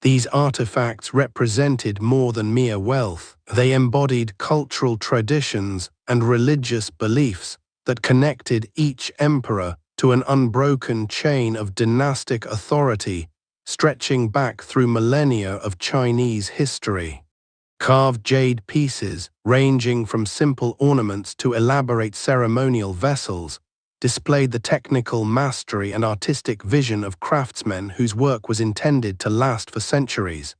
These artifacts represented more than mere wealth. They embodied cultural traditions and religious beliefs that connected each emperor to an unbroken chain of dynastic authority stretching back through millennia of Chinese history. Carved jade pieces, ranging from simple ornaments to elaborate ceremonial vessels, displayed the technical mastery and artistic vision of craftsmen whose work was intended to last for centuries.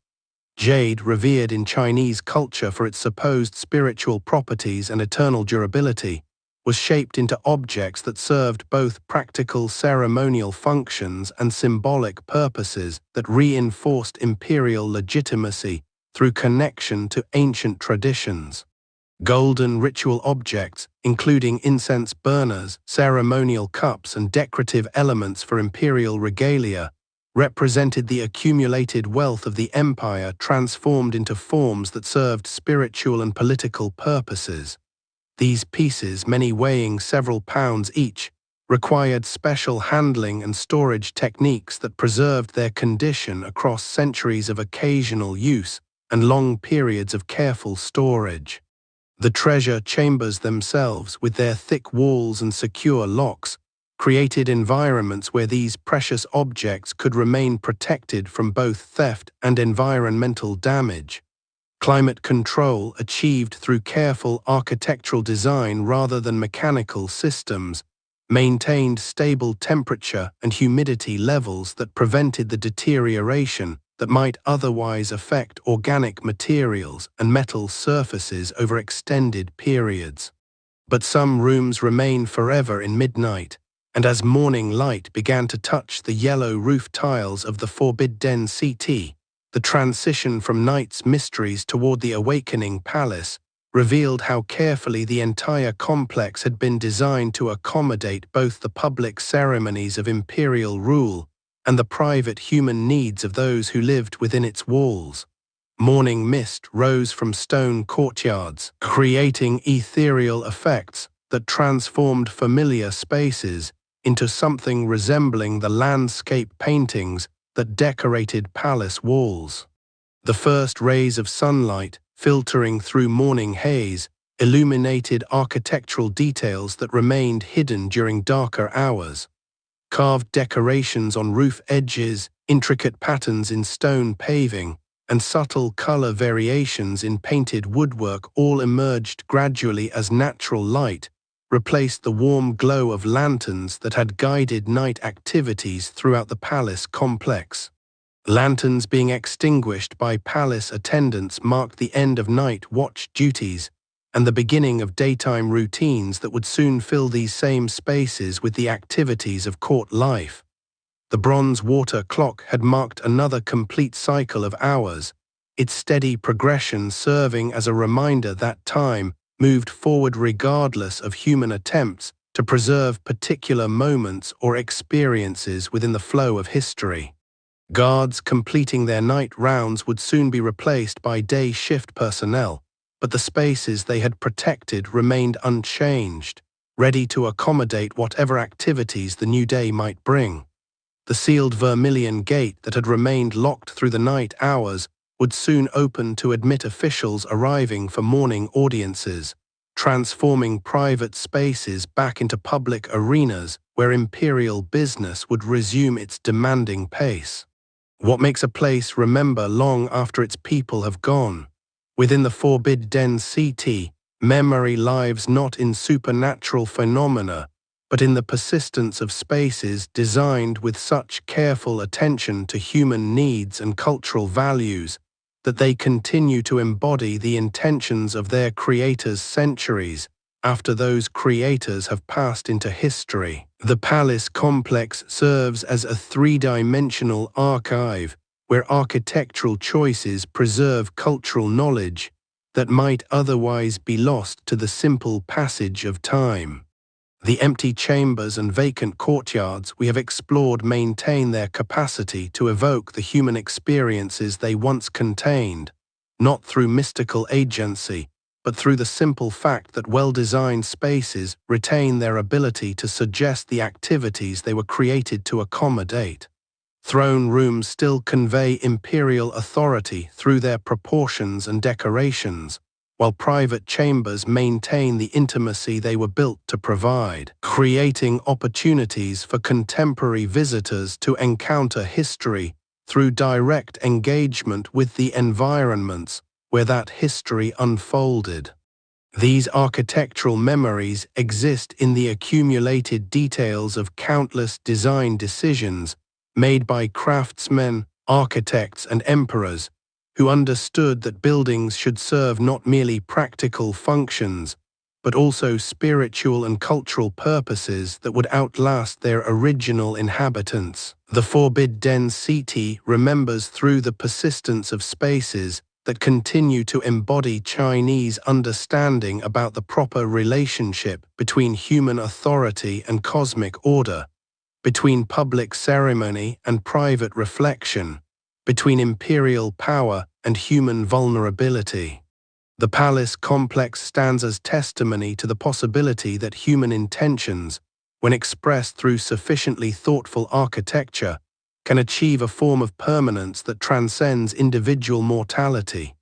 Jade, revered in Chinese culture for its supposed spiritual properties and eternal durability, was shaped into objects that served both practical ceremonial functions and symbolic purposes that reinforced imperial legitimacy through connection to ancient traditions. Golden ritual objects, including incense burners, ceremonial cups, and decorative elements for imperial regalia, represented the accumulated wealth of the empire transformed into forms that served spiritual and political purposes. These pieces, many weighing several pounds each, required special handling and storage techniques that preserved their condition across centuries of occasional use and long periods of careful storage. The treasure chambers themselves, with their thick walls and secure locks, created environments where these precious objects could remain protected from both theft and environmental damage. Climate control, achieved through careful architectural design rather than mechanical systems, maintained stable temperature and humidity levels that prevented the deterioration that might otherwise affect organic materials and metal surfaces over extended periods. But some rooms remain forever in midnight, and as morning light began to touch the yellow roof tiles of the Forbidden City, the transition from night's mysteries toward the awakening palace revealed how carefully the entire complex had been designed to accommodate both the public ceremonies of imperial rule and the private human needs of those who lived within its walls. Morning mist rose from stone courtyards, creating ethereal effects that transformed familiar spaces into something resembling the landscape paintings that decorated palace walls. The first rays of sunlight, filtering through morning haze, illuminated architectural details that remained hidden during darker hours. Carved decorations on roof edges, intricate patterns in stone paving, and subtle color variations in painted woodwork all emerged gradually as natural light replaced the warm glow of lanterns that had guided night activities throughout the palace complex. Lanterns being extinguished by palace attendants marked the end of night watch duties and the beginning of daytime routines that would soon fill these same spaces with the activities of court life. The bronze water clock had marked another complete cycle of hours, its steady progression serving as a reminder that time moved forward regardless of human attempts to preserve particular moments or experiences within the flow of history. Guards completing their night rounds would soon be replaced by day shift personnel, but the spaces they had protected remained unchanged, ready to accommodate whatever activities the new day might bring. The sealed vermilion gate that had remained locked through the night hours would soon open to admit officials arriving for morning audiences, transforming private spaces back into public arenas where imperial business would resume its demanding pace. What makes a place remember long after its people have gone? Within the Forbidden City, memory lives not in supernatural phenomena, but in the persistence of spaces designed with such careful attention to human needs and cultural values that they continue to embody the intentions of their creators centuries after those creators have passed into history. The palace complex serves as a three-dimensional archive where architectural choices preserve cultural knowledge that might otherwise be lost to the simple passage of time. The empty chambers and vacant courtyards we have explored maintain their capacity to evoke the human experiences they once contained, not through mystical agency, but through the simple fact that well-designed spaces retain their ability to suggest the activities they were created to accommodate. Throne rooms still convey imperial authority through their proportions and decorations, while private chambers maintain the intimacy they were built to provide, creating opportunities for contemporary visitors to encounter history through direct engagement with the environments where that history unfolded. These architectural memories exist in the accumulated details of countless design decisions made by craftsmen, architects, and emperors who understood that buildings should serve not merely practical functions, but also spiritual and cultural purposes that would outlast their original inhabitants. The Forbidden City remembers through the persistence of spaces that continue to embody Chinese understanding about the proper relationship between human authority and cosmic order, between public ceremony and private reflection, between imperial power and human vulnerability. The palace complex stands as testimony to the possibility that human intentions, when expressed through sufficiently thoughtful architecture, can achieve a form of permanence that transcends individual mortality.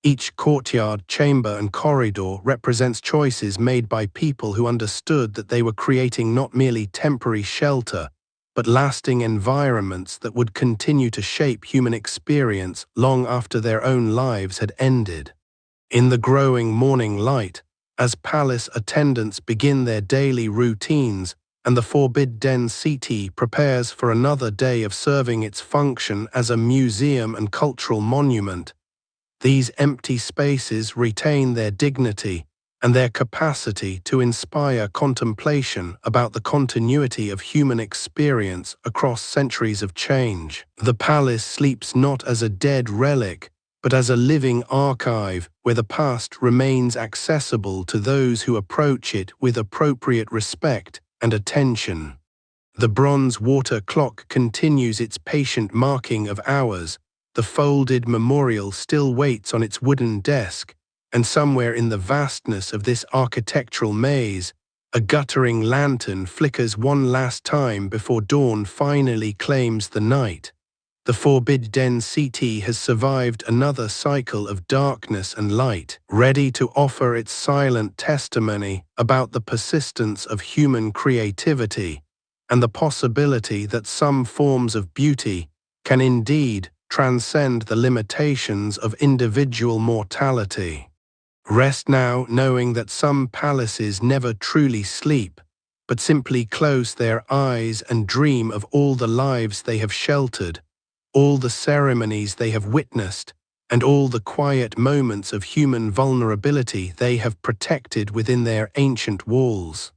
Each courtyard, chamber, and corridor represents choices made by people who understood that they were creating not merely temporary shelter, but lasting environments that would continue to shape human experience long after their own lives had ended. In the growing morning light, as palace attendants begin their daily routines and the Forbidden City prepares for another day of serving its function as a museum and cultural monument, these empty spaces retain their dignity and their capacity to inspire contemplation about the continuity of human experience across centuries of change. The palace sleeps not as a dead relic, but as a living archive where the past remains accessible to those who approach it with appropriate respect and attention. The bronze water clock continues its patient marking of hours. The folded memorial still waits on its wooden desk, and somewhere in the vastness of this architectural maze, a guttering lantern flickers one last time before dawn finally claims the night. The Forbidden City has survived another cycle of darkness and light, ready to offer its silent testimony about the persistence of human creativity and the possibility that some forms of beauty can indeed transcend the limitations of individual mortality. Rest now knowing that some palaces never truly sleep, but simply close their eyes and dream of all the lives they have sheltered, all the ceremonies they have witnessed, and all the quiet moments of human vulnerability they have protected within their ancient walls.